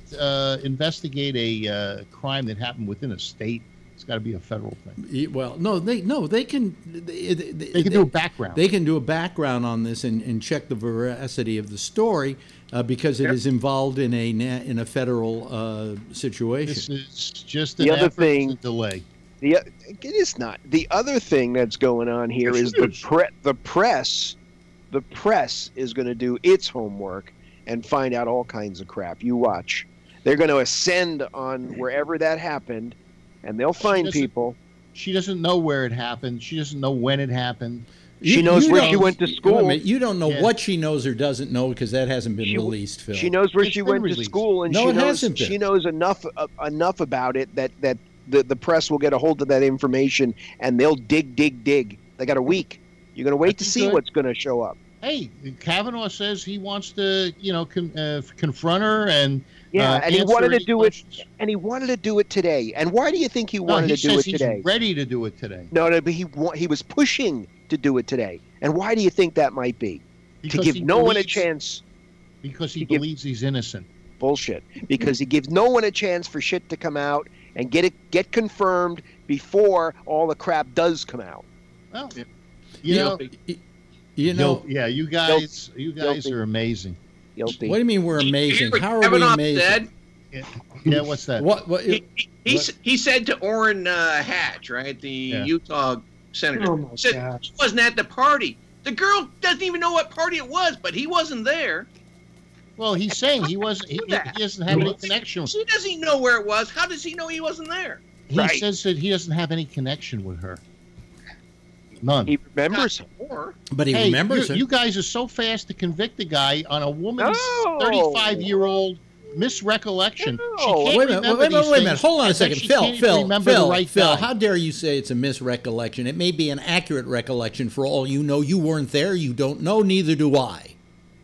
investigate a crime that happened within a state. It's got to be a federal thing. Well, they can. They can do a background. They can do a background on this and check the veracity of the story because it is involved in a federal situation. This is just an effort to delay. It is not. The other thing that's going on here is the press. The press is going to do its homework and find out all kinds of crap. You watch. They're going to ascend on wherever that happened, and they'll find people. She doesn't know where it happened. She doesn't know when it happened. She knows where she went to school. You don't know what she knows or doesn't know because that hasn't been released, Phil. She knows where she went to school, and she knows enough about it that the press will get a hold of that information, and they'll dig. They got a week. You're going to wait to see what's going to show up. Hey, Kavanaugh says he wants to, confront her and and he wanted to do it. And he wanted to do it today. And why do you think he wanted to do it today? He's ready to do it today. No, but he was pushing to do it today. And why do you think that might be? Because to give no one a chance. Because he believes he's innocent. Bullshit. Because he gives no one a chance for shit to come out and get confirmed before all the crap does come out. Well, you guys are amazing. Guilty. What do you mean we're amazing? Here's what How are we Kavanaugh amazing? said. Yeah, what's that? He said to Orrin Hatch, right, the Utah senator, Oh, my said God. he wasn't at the party. The girl doesn't even know what party it was, but he wasn't there. Well, he's saying he wasn't. He doesn't have any connection. She doesn't even know where it was. How does he know he wasn't there? He says that he doesn't have any connection with her. None. He remembers her. But he remembers her. You guys are so fast to convict a guy on a woman's No. 35-year-old misrecollection. No. She can't Wait a remember minute. these Wait a minute. things, Hold on a and then second. she Phil, can't even remember the right Phil, guy. how dare you say it's a misrecollection? It may be an accurate recollection for all you know. You weren't there. You don't know. Neither do I.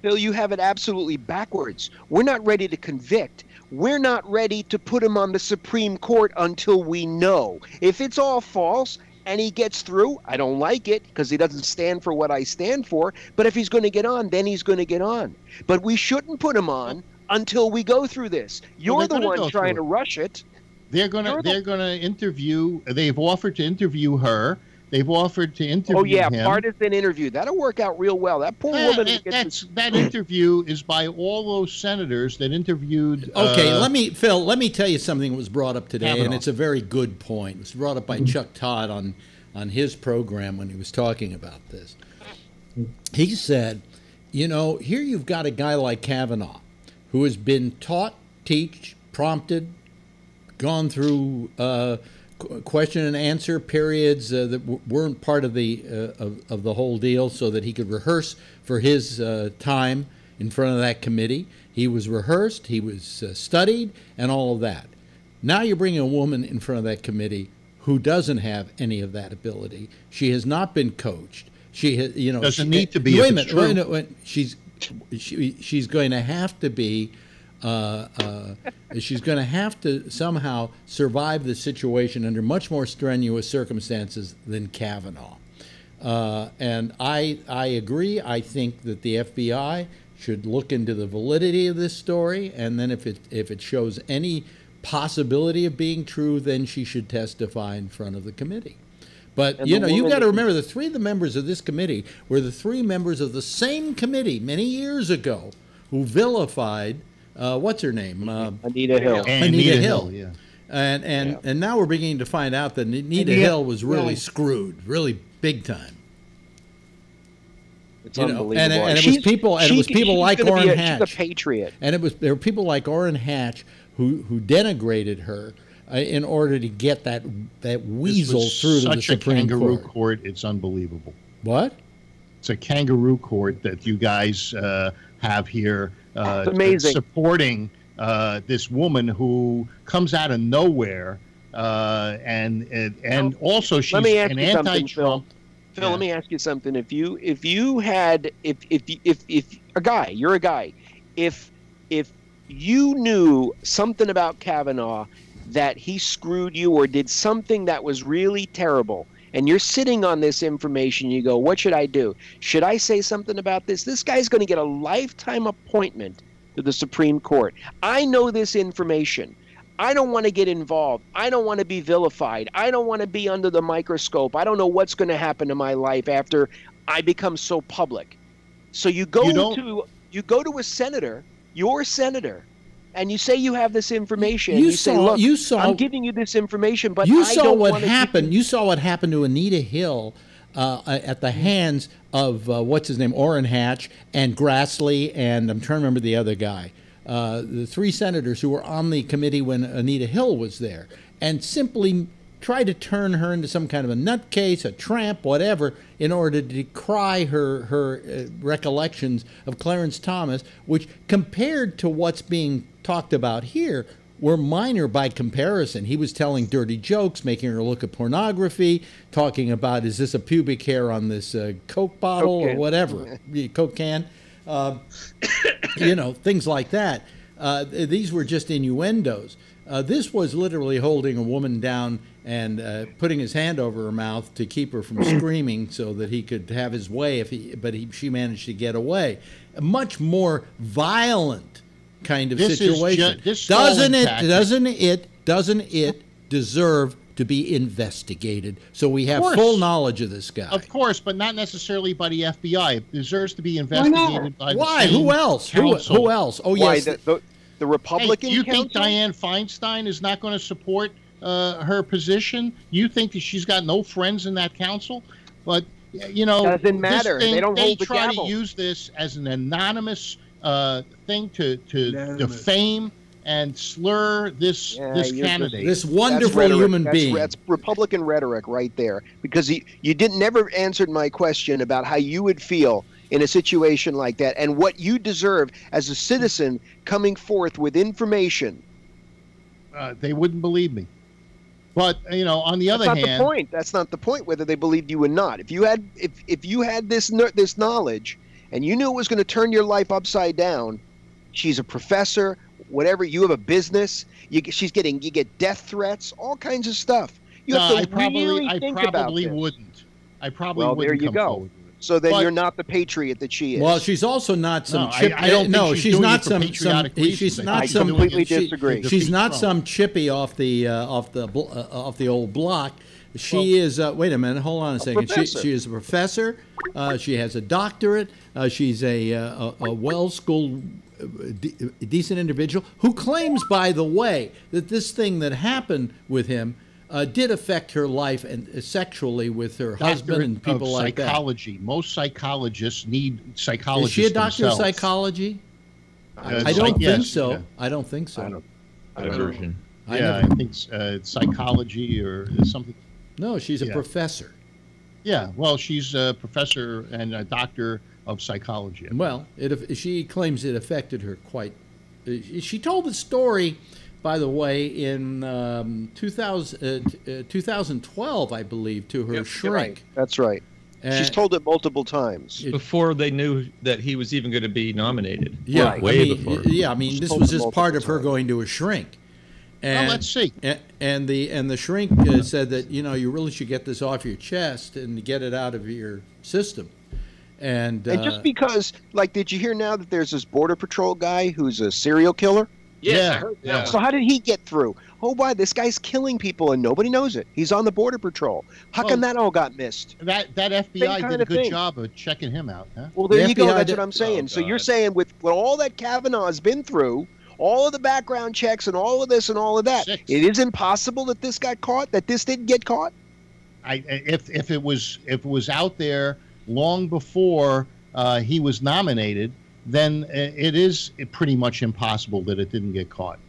Phil, you have it absolutely backwards. We're not ready to convict. We're not ready to put him on the Supreme Court until we know. If it's all false and he gets through, I don't like it because he doesn't stand for what I stand for. But if he's going to get on, then he's going to get on. But we shouldn't put him on until we go through this. You're the one trying to rush it. They're gonna interview. They've offered to interview her. They've offered to interview him. Partisan interview. That'll work out real well. That poor woman. That interview is by all those senators that interviewed. Okay, let me tell you something that was brought up today, Kavanaugh. and it's a very good point. It was brought up by Chuck Todd on his program when he was talking about this. He said, here you've got a guy like Kavanaugh who has been taught, prompted, gone through question and answer periods that weren't part of the whole deal, so that he could rehearse for his time in front of that committee. He was rehearsed, he was studied, and all of that. Now you're bringing a woman in front of that committee who doesn't have any of that ability. She has not been coached. She has, doesn't need to be. Wait a minute. She's going to have to be. She's going to have to somehow survive the situation under much more strenuous circumstances than Kavanaugh. And I agree. I think that the FBI should look into the validity of this story, and then if it shows any possibility of being true, then she should testify in front of the committee. But, you've got to remember the three of the members of this committee were the three members of the same committee many years ago who vilified what's her name? Anita Hill. Anita Hill. Yeah. And now we're beginning to find out that Anita Hill was really screwed, really big time. It's unbelievable. And it was people like Orrin Hatch. She's a patriot. And there were people like Orrin Hatch who denigrated her in order to get that weasel through to the Supreme Court. Such a kangaroo court, it's unbelievable. What? It's a kangaroo court that you guys have here. It's amazing. Supporting this woman who comes out of nowhere, and also she's an anti-Trump. Phil, let me ask you something. If you're a guy, if you knew something about Kavanaugh that he screwed you or did something that was really terrible, and you're sitting on this information, you go, what should I do? Should I say something about this? This guy's going to get a lifetime appointment to the Supreme Court. I know this information. I don't want to get involved. I don't want to be vilified. I don't want to be under the microscope. I don't know what's going to happen to my life after I become so public. So you go to a senator, your senator, and you say you have this information. You say, look, I'm giving you this information, but you saw what happened. You saw what happened to Anita Hill at the hands of what's his name, Orrin Hatch and Grassley, and I'm trying to remember the other guy. The three senators who were on the committee when Anita Hill was there, and simply tried to turn her into some kind of a nutcase, a tramp, whatever, in order to decry her recollections of Clarence Thomas, which, compared to what's being talked about here, were minor by comparison. He was telling dirty jokes, making her look at pornography, talking about, is this a pubic hair on this Coke bottle or whatever, Coke can. Things like that. These were just innuendos. This was literally holding a woman down and putting his hand over her mouth to keep her from screaming so that he could have his way, she managed to get away. A much more violent kind of situation. Doesn't it deserve to be investigated, so we have full knowledge of this guy. Of course, but not necessarily by the FBI. It deserves to be investigated by Why? the same Who else? Who else? Oh, Why, yes. the Republican Hey, you counsel? think Dianne Feinstein is not going to support her position? You think that she's got no friends in that council? But, you know, doesn't matter. They don't hold the try gavel. to use this as an anonymous thing to defame and slur this candidate. This wonderful human being. That's Republican rhetoric right there. Because you never answered my question about how you would feel in a situation like that and what you deserve as a citizen coming forth with information. They wouldn't believe me. But, you know, on the other hand... That's not the point. That's not the point, whether they believed you or not. If you had this knowledge and you knew it was going to turn your life upside down, she's a professor, whatever, you have a business, you get death threats, all kinds of stuff. You have to really think about this. Wouldn't. I probably wouldn't. Well, there you go. So then you're not the patriot that she is. Well, she's also not some. I don't think she's not doing it for some. patriotic reasons. She's not I some. completely disagree. She's not some chippy off the old block. She is. Wait a minute. Hold on a second. She is a professor. She has a doctorate. She's a well-schooled, decent individual who claims, by the way, that this thing that happened with him did affect her life and sexually with her husband and people like that. Psychology. Most psychologists need psychologists. Is she a doctor themselves. of psychology? I don't think so. Yeah. I don't think so. I think it's psychology or something. No, she's a professor. Yeah, well, she's a professor and a doctor of psychology. Well, she claims it affected her quite. She told the story, by the way, in 2012, I believe, to her shrink. Right. That's right. She's told it multiple times. Before they knew that he was even going to be nominated. Yeah, way before. Yeah, I mean, this was just part of her going to a shrink. And, well, let's see. And the shrink said that, you know, you really should get this off your chest and get it out of your system. And just because, like, did you hear now that there's this Border Patrol guy who's a serial killer? Yes, I heard that. So how did he get through? Oh, why? This guy's killing people and nobody knows it. He's on the Border Patrol. How come that all got missed? That FBI did a good job of checking him out. Huh? Well, there you go. That's what I'm saying. So you're saying with all that Kavanaugh's been through, all of the background checks and all of this and all of that, it is impossible that this got caught, that this didn't get caught? If it was out there long before he was nominated, then it is pretty much impossible that it didn't get caught,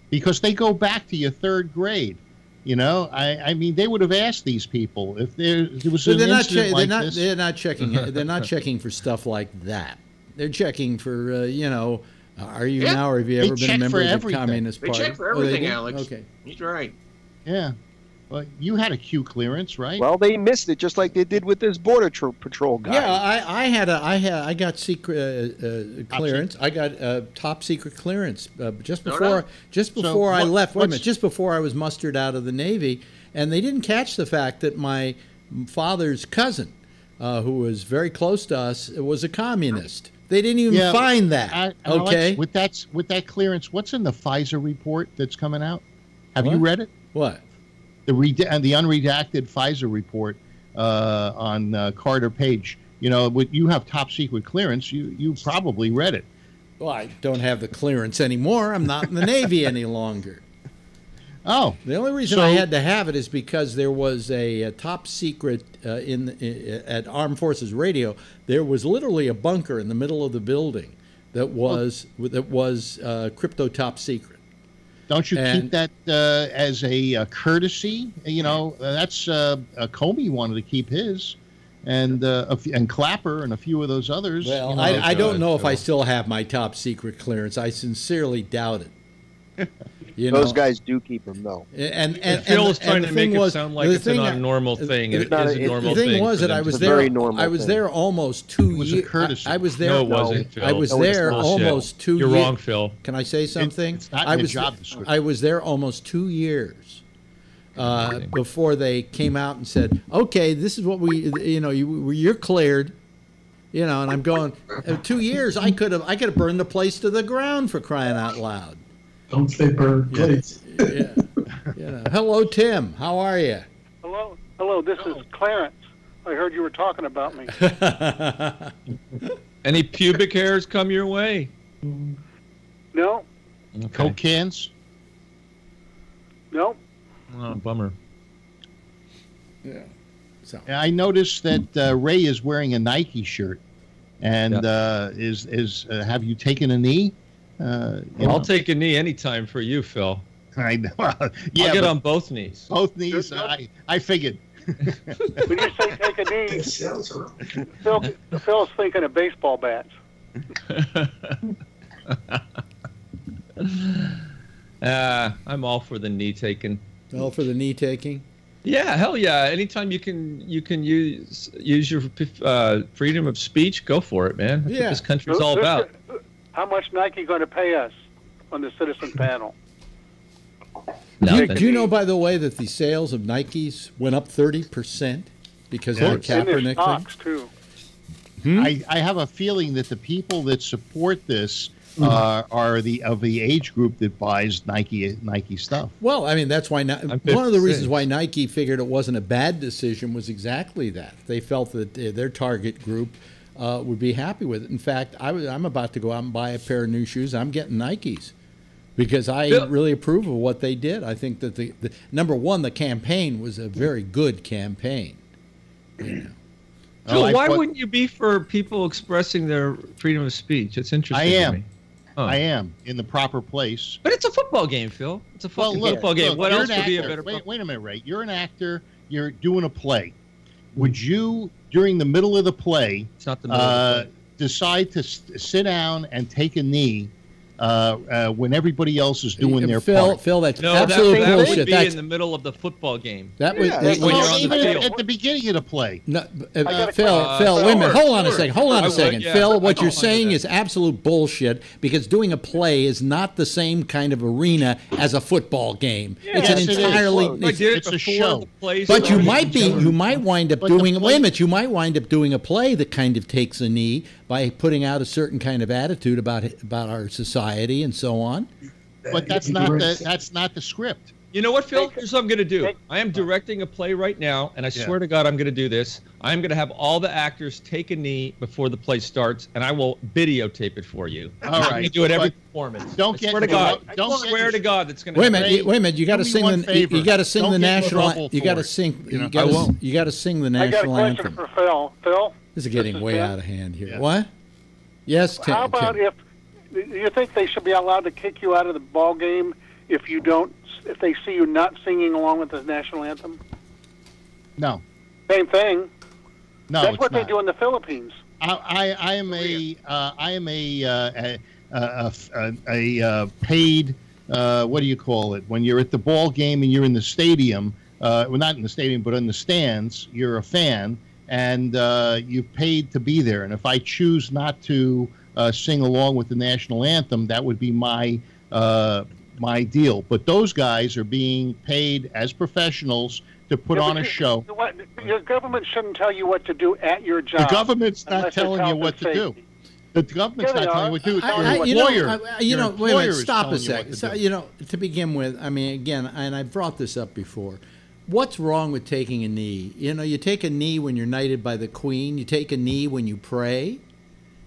because they go back to your third grade. You know, I mean, they would have asked these people if there was an incident like this. They're not checking. They're not checking for stuff like that. They're checking for you know, are you now or have you ever been a member of the Communist Party? They check for everything, they Alex. Okay, he's right. Yeah. Well, you had a Q clearance, right? Well, they missed it just like they did with this Border Patrol guy. Yeah, I got secret clearance. I got top secret clearance just before I left. Wait a minute, just before I was mustered out of the Navy, and they didn't catch the fact that my father's cousin, who was very close to us, was a communist. They didn't even find that. Okay, with that clearance, what's in the Pfizer report that's coming out? Have you read it? What? The unredacted Pfizer report on Carter Page. You know, you have top secret clearance. You probably read it. Well, I don't have the clearance anymore. I'm not in the Navy any longer. Oh. The only reason I had to have it is because there was a top secret at Armed Forces Radio. There was literally a bunker in the middle of the building that was crypto top secret. Don't you keep that as a courtesy? You know, that's Comey wanted to keep his, and Clapper and a few of those others. Well, you know, I don't know if I still have my top secret clearance. I sincerely doubt it. Those guys do keep them, though. And Phil is trying to make it sound like it's an abnormal thing. It is a normal thing. The thing was that I was there. I was there almost 2 years. It was a courtesy. I was there. No, it wasn't, Phil. I was there almost 2 years. You're wrong, Phil. Can I say something? It's not in the job description. I was there almost 2 years before they came out and said, "Okay, this is what you're cleared." You know, and I'm going 2 years. I could have burned the place to the ground, for crying out loud. Don't say burn, please. Yeah. Hello, Tim. How are you? Hello. This is Clarence. I heard you were talking about me. Any pubic hairs come your way? No. Okay. Coke cans? No. Oh, bummer. Yeah. So I noticed that Ray is wearing a Nike shirt, and have you taken a knee? I'll take a knee anytime for you, Phil. I know. I'll get on both knees. Both knees. I figured. When you say take a knee, Phil's thinking of baseball bats. I'm all for the knee taking. All for the knee taking? Yeah, hell yeah! Anytime you can use your freedom of speech, go for it, man. That's what this country's all about. How much Nike going to pay us on the citizen panel? Do you know, by the way, that the sales of Nikes went up 30% because of the Kaepernick stocks too? I have a feeling that the people that support this are the age group that buys Nike stuff. Well, I mean, that's why one of the reasons why Nike figured it wasn't a bad decision was exactly that. They felt that their target group would be happy with it. In fact, I'm about to go out and buy a pair of new shoes. I'm getting Nikes because I really approve of what they did. I think that the number one, the campaign was a very good campaign. Phil, why wouldn't you be for people expressing their freedom of speech? It's interesting. I am. To me. I am in the proper place. But it's a football game, Phil. It's a football game. What else would be a better? Wait a minute, Ray. You're an actor. You're doing a play. Would you, during the middle of the play, it's not the middle of the play, decide to sit down and take a knee when everybody else is doing their part? Phil, that's absolute that bullshit. Would be in the middle of the football game. That was when you're on the field. At the beginning of the play. No, Phil, wait a minute. Hold on a second. Phil, what you're saying is absolute bullshit because doing a play is not the same kind of arena as a football game. It's an entirely. It's a show. But you might wind up doing. Wait a minute. You might wind up doing a play that kind of takes a knee by putting out a certain kind of attitude about our society and so on. But that's not the script. You know what, Phil? Here's what I'm going to do. I am directing a play right now, and I swear to God I'm going to do this. I'm going to have all the actors take a knee before the play starts, and I will videotape it for you. All right. I'm going to do it every performance. I swear to God that's going to happen. Wait a minute. You got to sing you got to sing the national. You got to sing. You got to sing the national anthem. I got a question for Phil. This is getting way out of hand here. Yeah. What? Yes, Tim. How about if you think they should be allowed to kick you out of the ball game if they see you not singing along with the national anthem? No. Same thing. No, that's what they do in the Philippines. I am a paid what do you call it when you're at the ball game and you're in the stadium? Well, not in the stadium, but in the stands. You're a fan. And you've paid to be there. And if I choose not to sing along with the national anthem, that would be my deal. But those guys are being paid as professionals to put on a show. Your government shouldn't tell you what to do at your job. The government's not telling you what to do. The government's not telling you what to do. Wait a minute, stop a second. To begin with, I mean, again, and I brought this up before. What's wrong with taking a knee? You take a knee when you're knighted by the Queen. You take a knee when you pray.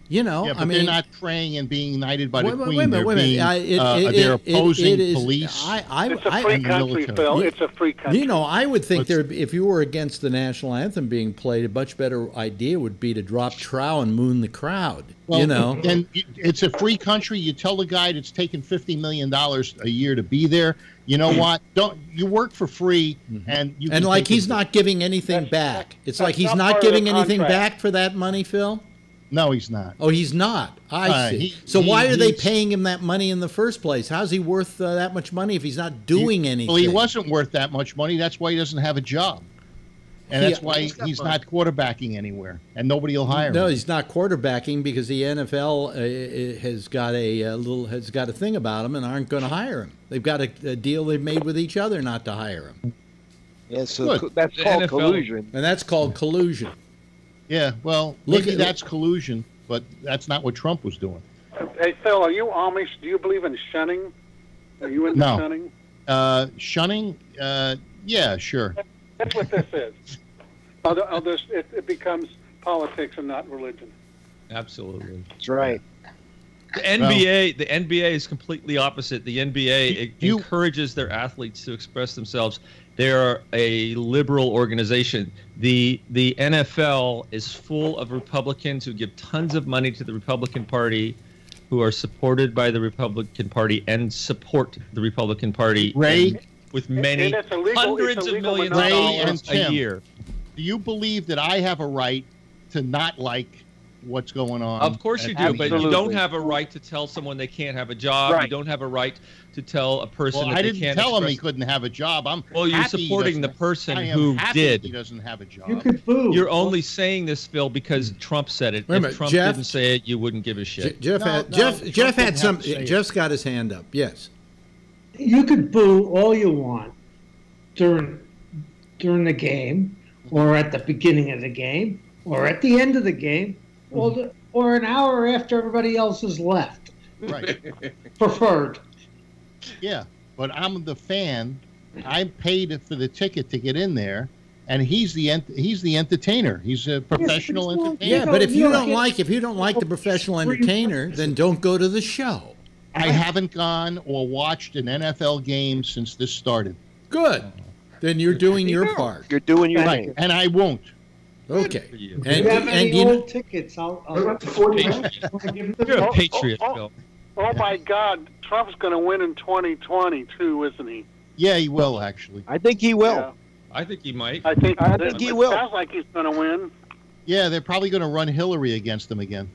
Yeah, but they're not praying and being knighted by the Queen. They're opposing police. It's a free country, Phil. It's a free country. I would think if you were against the national anthem being played, a much better idea would be to drop trow and moon the crowd. Well, and it's a free country. You tell the guy that's taking $50 million a year to be there. You know what? You work for free, and he's not giving anything back. It's like he's not giving anything back for that money, Phil. No, he's not. Oh, he's not. I see. So why are they paying him that money in the first place? How's he worth that much money if he's not doing anything? Well, he wasn't worth that much money. That's why he doesn't have a job. And that's why he's not quarterbacking anywhere, and nobody will hire him. No, he's not quarterbacking because the NFL has got a thing about him and aren't going to hire him. They've got a deal they've made with each other not to hire him. Yeah, so that's called collusion. And that's called collusion. Yeah, well, maybe that's collusion, but that's not what Trump was doing. Hey, Phil, are you Amish? Do you believe in shunning? Are you into shunning? Shunning? Yeah, sure. That's what this is. It becomes politics and not religion. Absolutely. That's right. The NBA is completely opposite. The NBA encourages their athletes to express themselves. They're a liberal organization. The NFL is full of Republicans who give tons of money to the Republican Party, who are supported by the Republican Party and support the Republican Party with many hundreds of millions of dollars a year. Do you believe that I have a right to not like what's going on? Of course you do, but you don't have a right to tell someone they can't have a job. Right. You don't have a right to tell a person that they can't. I didn't tell him he couldn't have a job. You're supporting the person who did. He doesn't have a job. You could boo. You're only saying this, Phil, because Trump said it. If Trump didn't say it, you wouldn't give a shit. Jeff's got his hand up. Yes. You could boo all you want during the game, or at the beginning of the game, or at the end of the game, or an hour after everybody else has left. Right. Preferred. Yeah, but I'm the fan. I paid for the ticket to get in there, and he's the entertainer. He's a professional entertainer. Yeah, but if you don't like the professional entertainer, then don't go to the show. I haven't gone or watched an NFL game since this started. Good. Then you're doing your part. You're doing your right, and I won't. Okay. And you have any old tickets? I'll You're a patriot, Phil. Oh my God, Trump's going to win in 2020 too, isn't he? Yeah, he will actually. I think he will. Yeah. I think he might. I think he will. It sounds like he's going to win. Yeah, they're probably going to run Hillary against him again.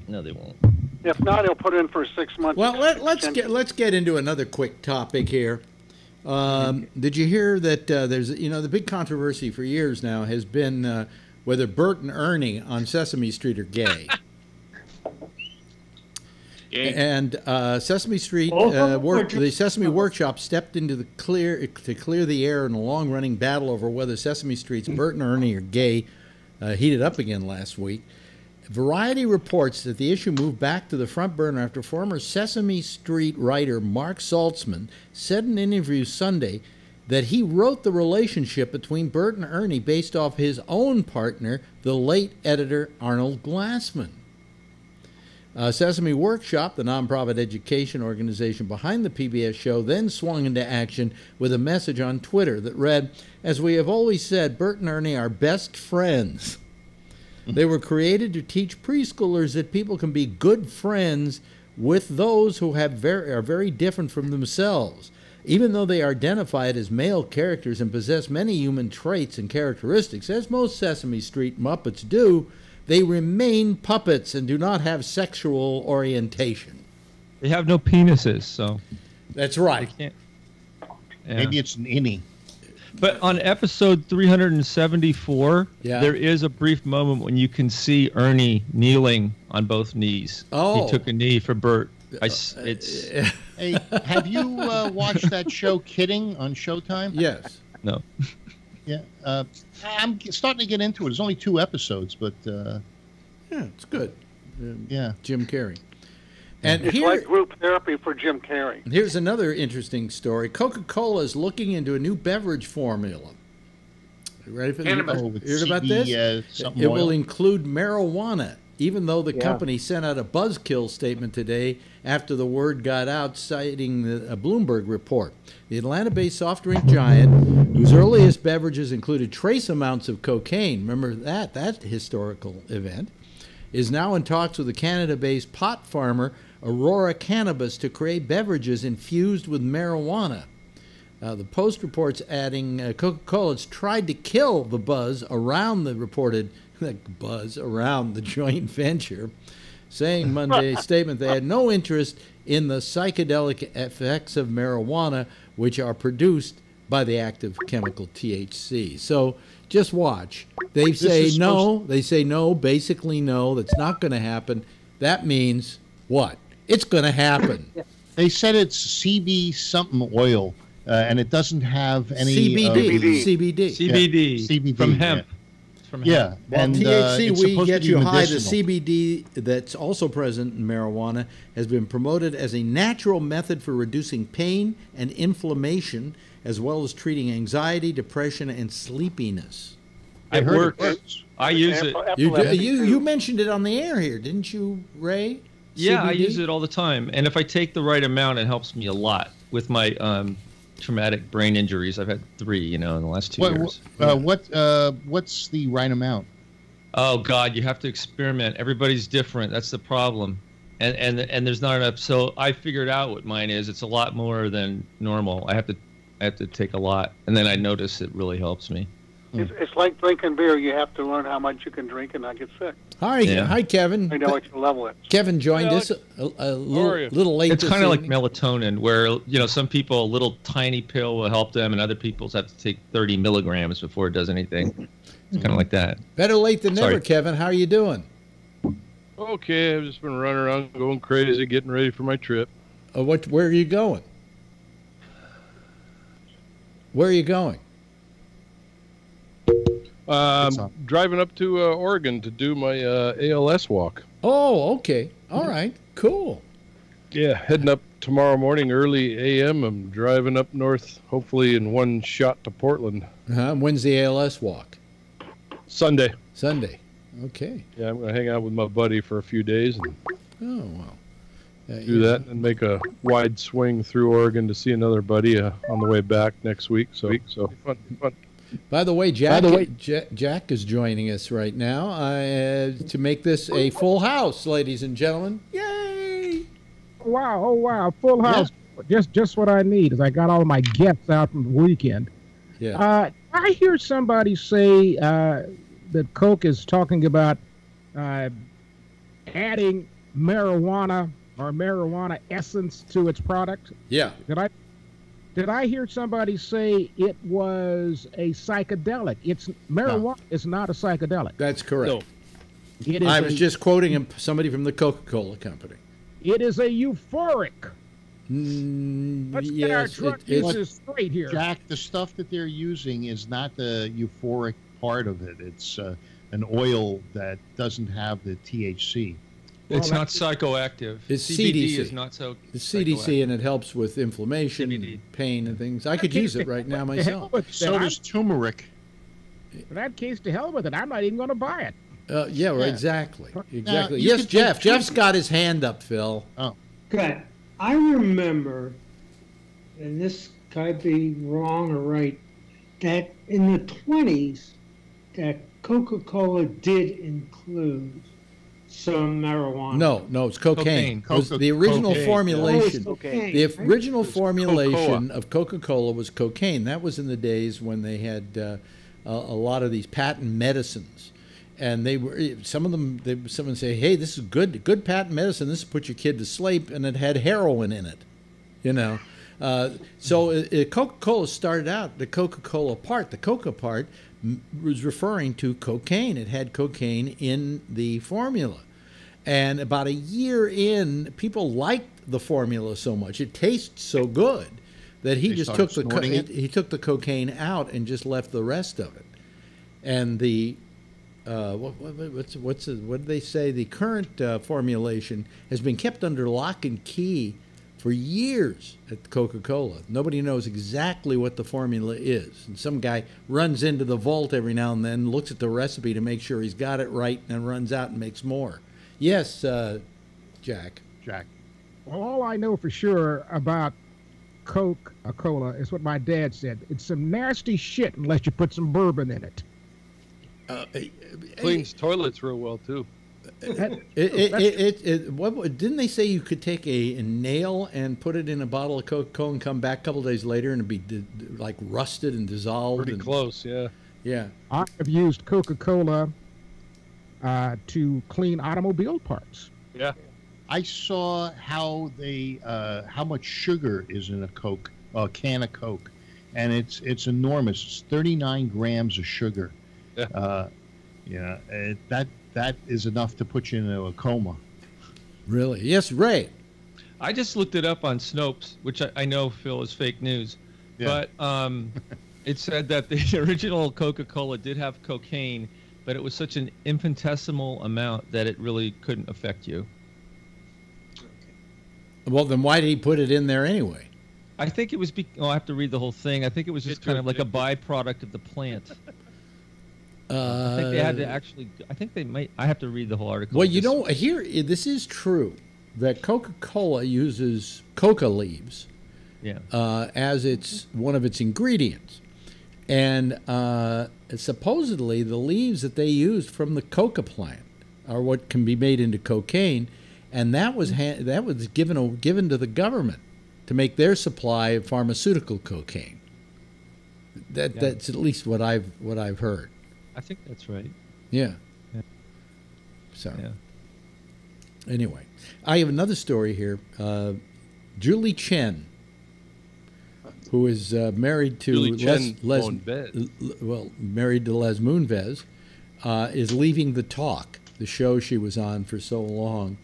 No, they won't. If not, he'll put in for 6 months. Well, let's get into another quick topic here. Did you hear that there's the big controversy for years now has been whether Bert and Ernie on Sesame Street are gay. And Sesame Street, the Sesame Workshop stepped into to clear the air in a long-running battle over whether Sesame Street's Bert and Ernie are gay heated up again last week. Variety reports that the issue moved back to the front burner after former Sesame Street writer Mark Saltzman said in an interview Sunday that he wrote the relationship between Bert and Ernie based off his own partner, the late editor Arnold Glassman. Sesame Workshop, the nonprofit education organization behind the PBS show, then swung into action with a message on Twitter that read, "As we have always said, Bert and Ernie are best friends. They were created to teach preschoolers that people can be good friends with those who are very different from themselves. Even though they are identified as male characters and possess many human traits and characteristics, as most Sesame Street Muppets do, they remain puppets and do not have sexual orientation." They have no penises, so... That's right. Yeah. Maybe it's an innie. But on episode 374, yeah, there is a brief moment when you can see Ernie kneeling on both knees. Oh. He took a knee for Bert. Hey, have you watched that show Kidding on Showtime? Yes. No. Yeah. I'm starting to get into it. There's only 2 episodes, but... yeah, it's good. Yeah. Jim Carrey. And it's like group therapy for Jim Carrey. Here's another interesting story. Coca-Cola is looking into a new beverage formula. You ready for this? Heard about this? It will include marijuana, even though the company sent out a buzzkill statement today after the word got out, citing a Bloomberg report. The Atlanta-based soft drink giant, whose earliest beverages included trace amounts of cocaine, remember that historical event, is now in talks with the Canada-based pot farmer Aurora Cannabis to create beverages infused with marijuana. The Post reports adding Coca-Cola has tried to kill the buzz around the joint venture, saying Monday's statement they had no interest in the psychedelic effects of marijuana, which are produced by the active chemical THC. So just watch. They say no. They say no, basically no. That's not going to happen. That means what? It's going to happen. They said it's CB something oil, and it doesn't have any... CBD. CBD. CBD from hemp. from yeah. Well, And THC it's we supposed to get be you high. The medicinal. CBD that's also present in marijuana has been promoted as a natural method for reducing pain and inflammation, as well as treating anxiety, depression, and sleepiness. It works. I use it. You mentioned it on the air here, didn't you, Ray? Yeah, I CBD? use it all the time, and if I take the right amount, it helps me a lot with my traumatic brain injuries. I've had 3, in the last 2 years. What's the right amount? Oh God, you have to experiment. Everybody's different. That's the problem, and there's not enough. So I figured out what mine is. It's a lot more than normal. I have to take a lot, and then I notice it really helps me. It's like drinking beer. You have to learn how much you can drink and not get sick. Hi, Kevin. I know what your level is. Kevin joined us a little late. It's kind of like melatonin, where some people a little tiny pill will help them, and other people have to take 30 milligrams before it does anything. It's kind of like that. Better late than never, Kevin. How are you doing? Okay, I've just been running around, going crazy, getting ready for my trip. Where are you going? Where are you going? Driving up to Oregon to do my ALS walk. Oh, okay. All right. Cool. Yeah, heading up tomorrow morning, early a.m. I'm driving up north, hopefully in one shot to Portland. When's the ALS walk? Sunday. Okay. Yeah, I'm going to hang out with my buddy for a few days and do that and make a wide swing through Oregon to see another buddy on the way back next week. So fun. By the way, Jack is joining us right now to make this a full house, ladies and gentlemen. Yay! Wow! Oh wow! Full house. Yeah. Just what I need. Is I got all my guests out from the weekend. Yeah. I hear somebody say that Coke is talking about adding marijuana or marijuana essence to its product. Yeah. Did I hear somebody say it was a psychedelic? Marijuana is not a psychedelic. That's correct. No. I was just quoting somebody from the Coca-Cola company. It is a euphoric. Let's get our drug uses straight here. Jack, the stuff that they're using is not the euphoric part of it. It's an oil that doesn't have the THC. It's not psychoactive. It's CBD CDC. is not so. It's CDC, and it helps with inflammation, and pain, and things. I could use it right now myself. So does turmeric. In that case, to hell with it. I'm not even going to buy it. Yeah, right, exactly. Exactly. you Yes, can Jeff. take Jeff's got his hand up, Phil. Oh. Okay. I remember, and this could be wrong or right, that in the 20s, that Coca-Cola did include some marijuana. No, it's cocaine. It was the original formulation. The original formulation of Coca-Cola was cocaine. That was in the days when they had a lot of these patent medicines, and they were some of them. Someone say, "Hey, this is good patent medicine. This will put your kid to sleep," and it had heroin in it. So Coca-Cola started out the Coca-Cola part. The Coca part was referring to cocaine. It had cocaine in the formula. And about a year in, people liked the formula so much. It tastes so good that he took the cocaine out and just left the rest of it. And the what did they say? The current formulation has been kept under lock and key for years at Coca-Cola. Nobody knows exactly what the formula is. And some guy runs into the vault every now and then, looks at the recipe to make sure he's got it right, and then runs out and makes more. Yes, Jack. Well, all I know for sure about Coca-Cola is what my dad said. It's some nasty shit unless you put some bourbon in it. Cleans toilets real well, too. Didn't they say you could take a nail and put it in a bottle of Coca-Cola and come back a couple days later and it'd be like rusted and dissolved? Pretty close, yeah. Yeah. I have used Coca-Cola to clean automobile parts. Yeah. I saw how how much sugar is in a can of Coke, and it's enormous. It's 39 grams of sugar. Yeah. That is enough to put you into a coma. Really? Yes, Ray. I just looked it up on Snopes, which I know, Phil, is fake news. Yeah. But it said that the original Coca-Cola did have cocaine, but it was such an infinitesimal amount that it really couldn't affect you. Well, then why did he put it in there anyway? I think it was. I have to read the whole thing. I think it was just kind of like a byproduct of the plant. I think they had to actually. I think they might. I have to read the whole article. Well, you know, here this is true that Coca-Cola uses coca leaves, as one of its ingredients, and supposedly the leaves that they used from the coca plant are what can be made into cocaine, and that was given to the government to make their supply of pharmaceutical cocaine. That's at least what I've heard. I think that's right. Yeah. So, anyway, I have another story here. Julie Chen, who is married to married to Les Moonves, is leaving The Talk, the show she was on for so long.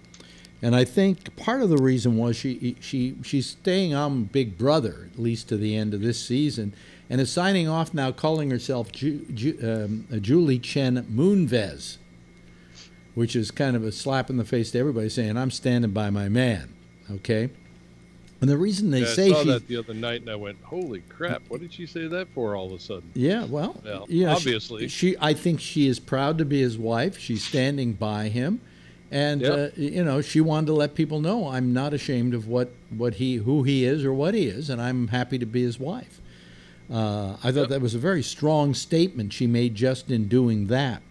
And I think part of the reason was she's staying on Big Brother, at least to the end of this season, and is signing off now, calling herself Julie Chen Moonves, which is kind of a slap in the face to everybody, saying, I'm standing by my man, okay? And the reason they say I saw that the other night, and I went, holy crap, what did she say that for all of a sudden? Yeah, well, obviously. I think she is proud to be his wife. She's standing by him. And, she wanted to let people know, I'm not ashamed of who he is or what he is, and I'm happy to be his wife. I thought that was a very strong statement she made just in doing that.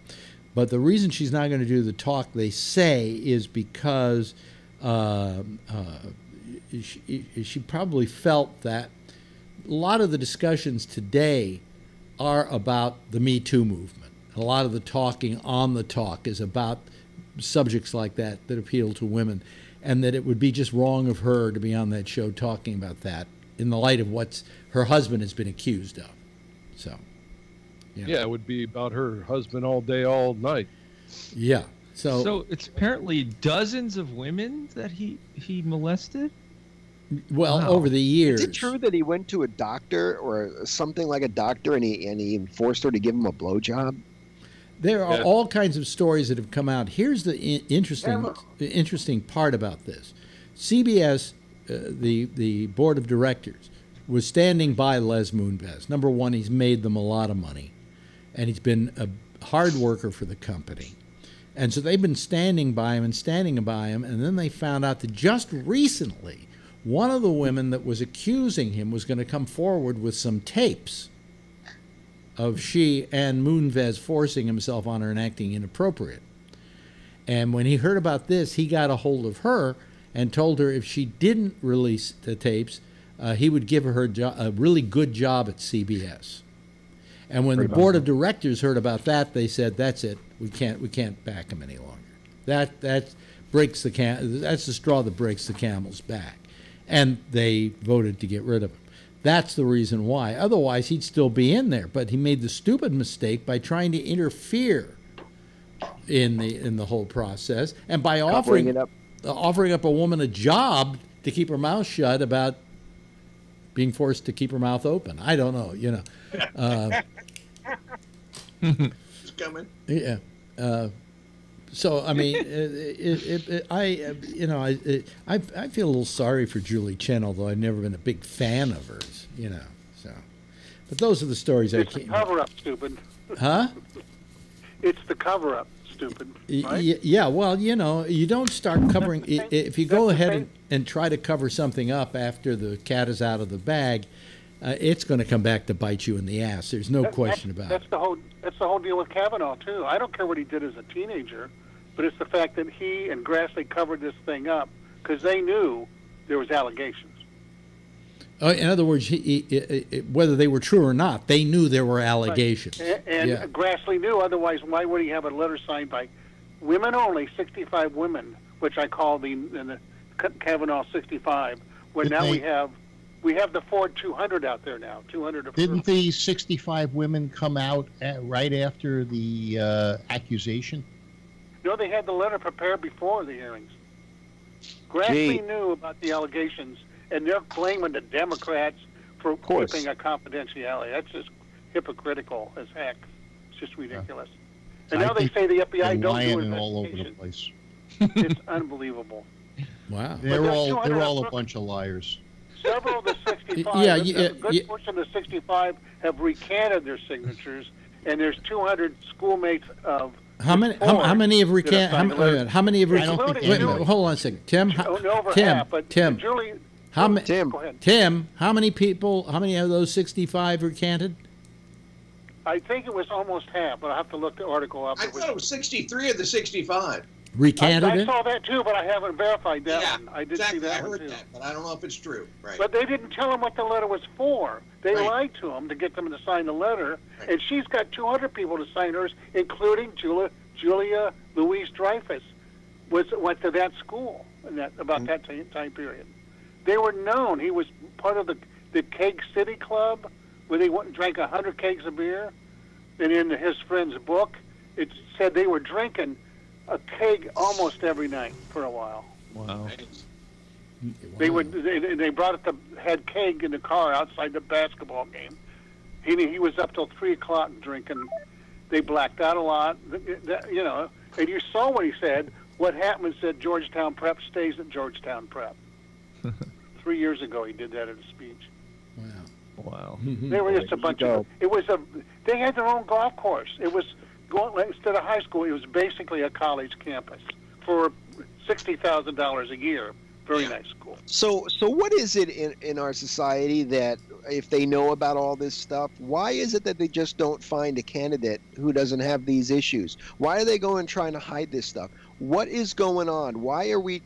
But the reason she's not going to do The Talk, they say, is because she probably felt that a lot of the discussions today are about the Me Too movement. A lot of the talking on The Talk is about subjects like that appeal to women, and that it would be just wrong of her to be on that show talking about that in the light of what her husband has been accused of. So, yeah, it would be about her husband all day, all night. Yeah. So it's apparently dozens of women that he molested? Well, over the years. Is it true that he went to a doctor or something like a doctor and he forced her to give him a blowjob? There are all kinds of stories that have come out. Here's the interesting part about this. CBS, the board of directors, was standing by Les Moonves. Number one, he's made them a lot of money, and he's been a hard worker for the company. And so they've been standing by him, and then they found out that just recently, one of the women that was accusing him was going to come forward with some tapes of she and Moonves forcing himself on her and acting inappropriate. And when he heard about this, he got a hold of her and told her if she didn't release the tapes, he would give her a really good job at CBS. And when the board of directors heard about that, they said, "That's it. We can't back him any longer. That's the straw that breaks the camel's back." And they voted to get rid of him. That's the reason why. Otherwise, he'd still be in there. But he made the stupid mistake by trying to interfere in the whole process, and by offering up a woman a job to keep her mouth shut about being forced to keep her mouth open. I don't know, It's coming. Yeah. So I mean, I feel a little sorry for Julie Chen, although I've never been a big fan of hers, So, but those are the stories it's the cover-up, stupid. Huh? It's the cover-up, stupid. Right? Yeah. Well, you don't start covering if you go ahead and try to cover something up after the cat is out of the bag. It's going to come back to bite you in the ass. There's no question about it. That's the whole deal with Kavanaugh too. I don't care what he did as a teenager, but it's the fact that he and Grassley covered this thing up because they knew there was allegations. In other words, whether they were true or not, they knew there were allegations. Right. And Grassley knew. Otherwise, why would he have a letter signed by women only, 65 women, which I call the Kavanaugh 65? When now we have the Ford 200 out there now. 200. Didn't the 65 women come out right after the accusation? No, they had the letter prepared before the hearings. Grassley knew about the allegations, and they're blaming the Democrats for keeping a confidentiality. That's just hypocritical as heck. It's just ridiculous. And now they say the FBI don't do lying all over the place. It's unbelievable. Wow. They're all a bunch of liars. Several of the 65, a good portion of the 65 have recanted their signatures, and there's 200 schoolmates of. How many have recanted? How many have recanted? Wait a minute, hold on a second, Tim. Tim, how many people? How many of those 65 recanted? I think it was almost half, but I have to look the article up. I thought it was 63 of the 65. Recanted I saw that too, but I haven't verified that one. I did see that I heard one too. that, but I don't know if it's true. Right. But they didn't tell him what the letter was for. They lied to him to get them to sign the letter, and she's got 200 people to sign hers, including Julia Louis-Dreyfus went to that school in that time period. They were known. He was part of the Keg City Club, where they went and drank 100 kegs of beer. And in his friend's book, it said they were drinking a keg almost every night for a while. Wow. They brought the head keg in the car outside the basketball game. He was up till 3 o'clock drinking. They blacked out a lot, you know. And you saw what he said. What happens at Georgetown Prep stays at Georgetown Prep. 3 years ago, he did that in a speech. Wow. They were just a bunch of. They had their own golf course. It was instead of high school, it was basically a college campus for $60,000 a year. Very nice school. So what is it in our society that if they know about all this stuff, why is it that they just don't find a candidate who doesn't have these issues? Why are they going trying to hide this stuff? What is going on? Why are we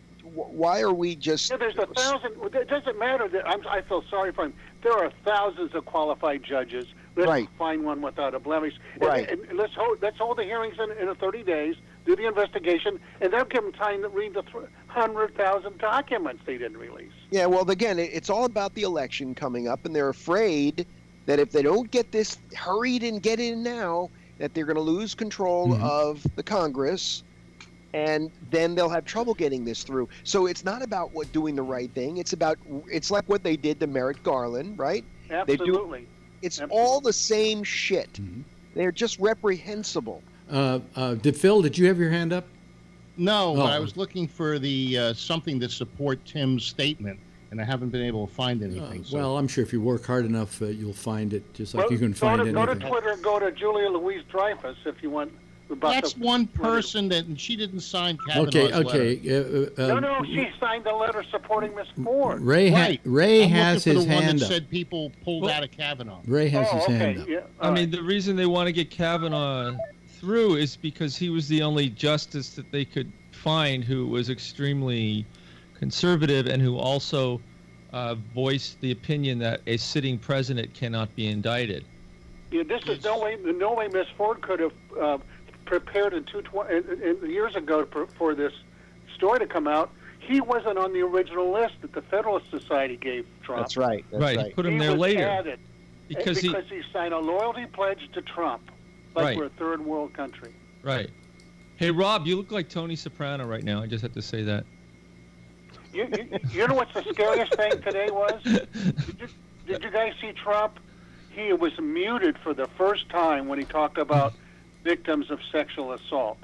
just? Yeah, there's 1,000. It doesn't matter that I feel sorry for him. There are thousands of qualified judges. Let's find one without a blemish. Right. And let's hold the hearings in 30 days. Do the investigation, and they'll give them time to read the 100,000 documents they didn't release. Yeah, well, again, it's all about the election coming up, and they're afraid that if they don't get this hurried and get in now, that they're going to lose control of the Congress, and then they'll have trouble getting this through. So it's not about doing the right thing. It's like what they did to Merrick Garland, right? Absolutely. It's all the same shit. They're just reprehensible. Phil, did you have your hand up? No, but I was looking for the something to support Tim's statement, and I haven't been able to find anything. Well, I'm sure if you work hard enough, you'll find it, just like you can find anything. Go to Twitter and go to Julia Louis-Dreyfus if you want. That's one person and she didn't sign Kavanaugh's letter. No, she signed a letter supporting Miss Ford. Ray has his hand that up. Said people pulled out of Kavanaugh. Ray has his hand up. Yeah. I mean, the reason they want to get Kavanaugh through is because he was the only justice that they could find who was extremely conservative and who also voiced the opinion that a sitting president cannot be indicted. Yeah, this is no way Miss Ford could have prepared years ago for this story to come out. He wasn't on the original list that the Federalist Society gave Trump. That's right. He put him there later added because he signed a loyalty pledge to Trump, like we're a third world country. Right. Hey, Rob, you look like Tony Soprano right now. I just had to say that. You know what the scariest thing today was? Did you guys see Trump? He was muted for the first time when he talked about victims of sexual assault.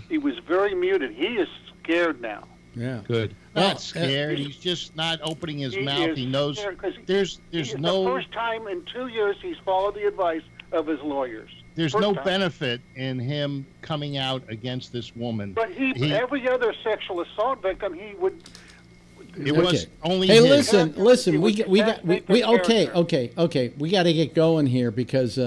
He was very muted. He is scared now. Yeah. Good. Not scared. He's just not opening his mouth. He knows there's no. The first time in 2 years he's followed the advice of his lawyers. There's no benefit in him coming out against this woman. But every other sexual assault victim, he would. It was only. Hey, listen. We got okay. We got to get going here because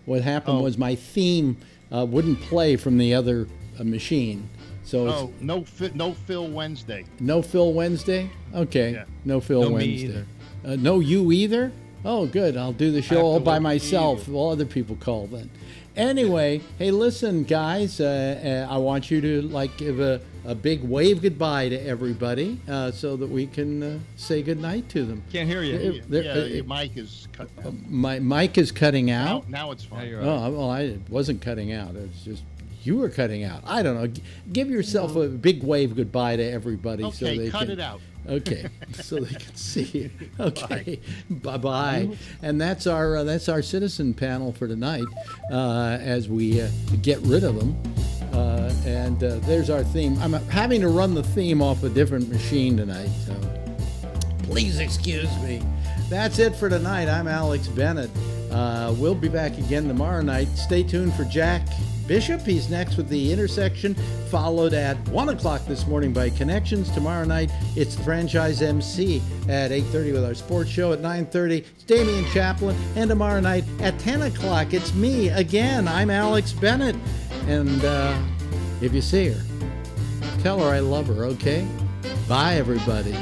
what happened was my theme wouldn't play from the other machine. So no Phil Wednesday. No Phil Wednesday. Okay. Yeah. No Phil Wednesday. No you either. Oh, good. I'll do the show all by myself. Well, other people call then. Anyway, hey, listen, guys. I want you to give a big wave goodbye to everybody, so that we can say goodnight to them. Can't hear you. Your mic is cut out. My mic is cutting out. Now it's fine. Oh, well, it wasn't cutting out. It's just you were cutting out. I don't know. Give yourself a big wave goodbye to everybody. Okay, so they cut can, it out. Okay, so they can see you. Okay, bye-bye. And that's our citizen panel for tonight as we get rid of them. And there's our theme. I'm having to run the theme off a different machine tonight, so please excuse me. That's it for tonight. I'm Alex Bennett. We'll be back again tomorrow night. Stay tuned for Jack Bishop. He's next with The Intersection, followed at 1 o'clock this morning by Connections. Tomorrow night, it's the Franchise MC at 8:30 with our sports show. At 9:30, it's Damian Chaplin. And tomorrow night at 10 o'clock, it's me again. I'm Alex Bennett. And if you see her, tell her I love her, okay? Bye, everybody.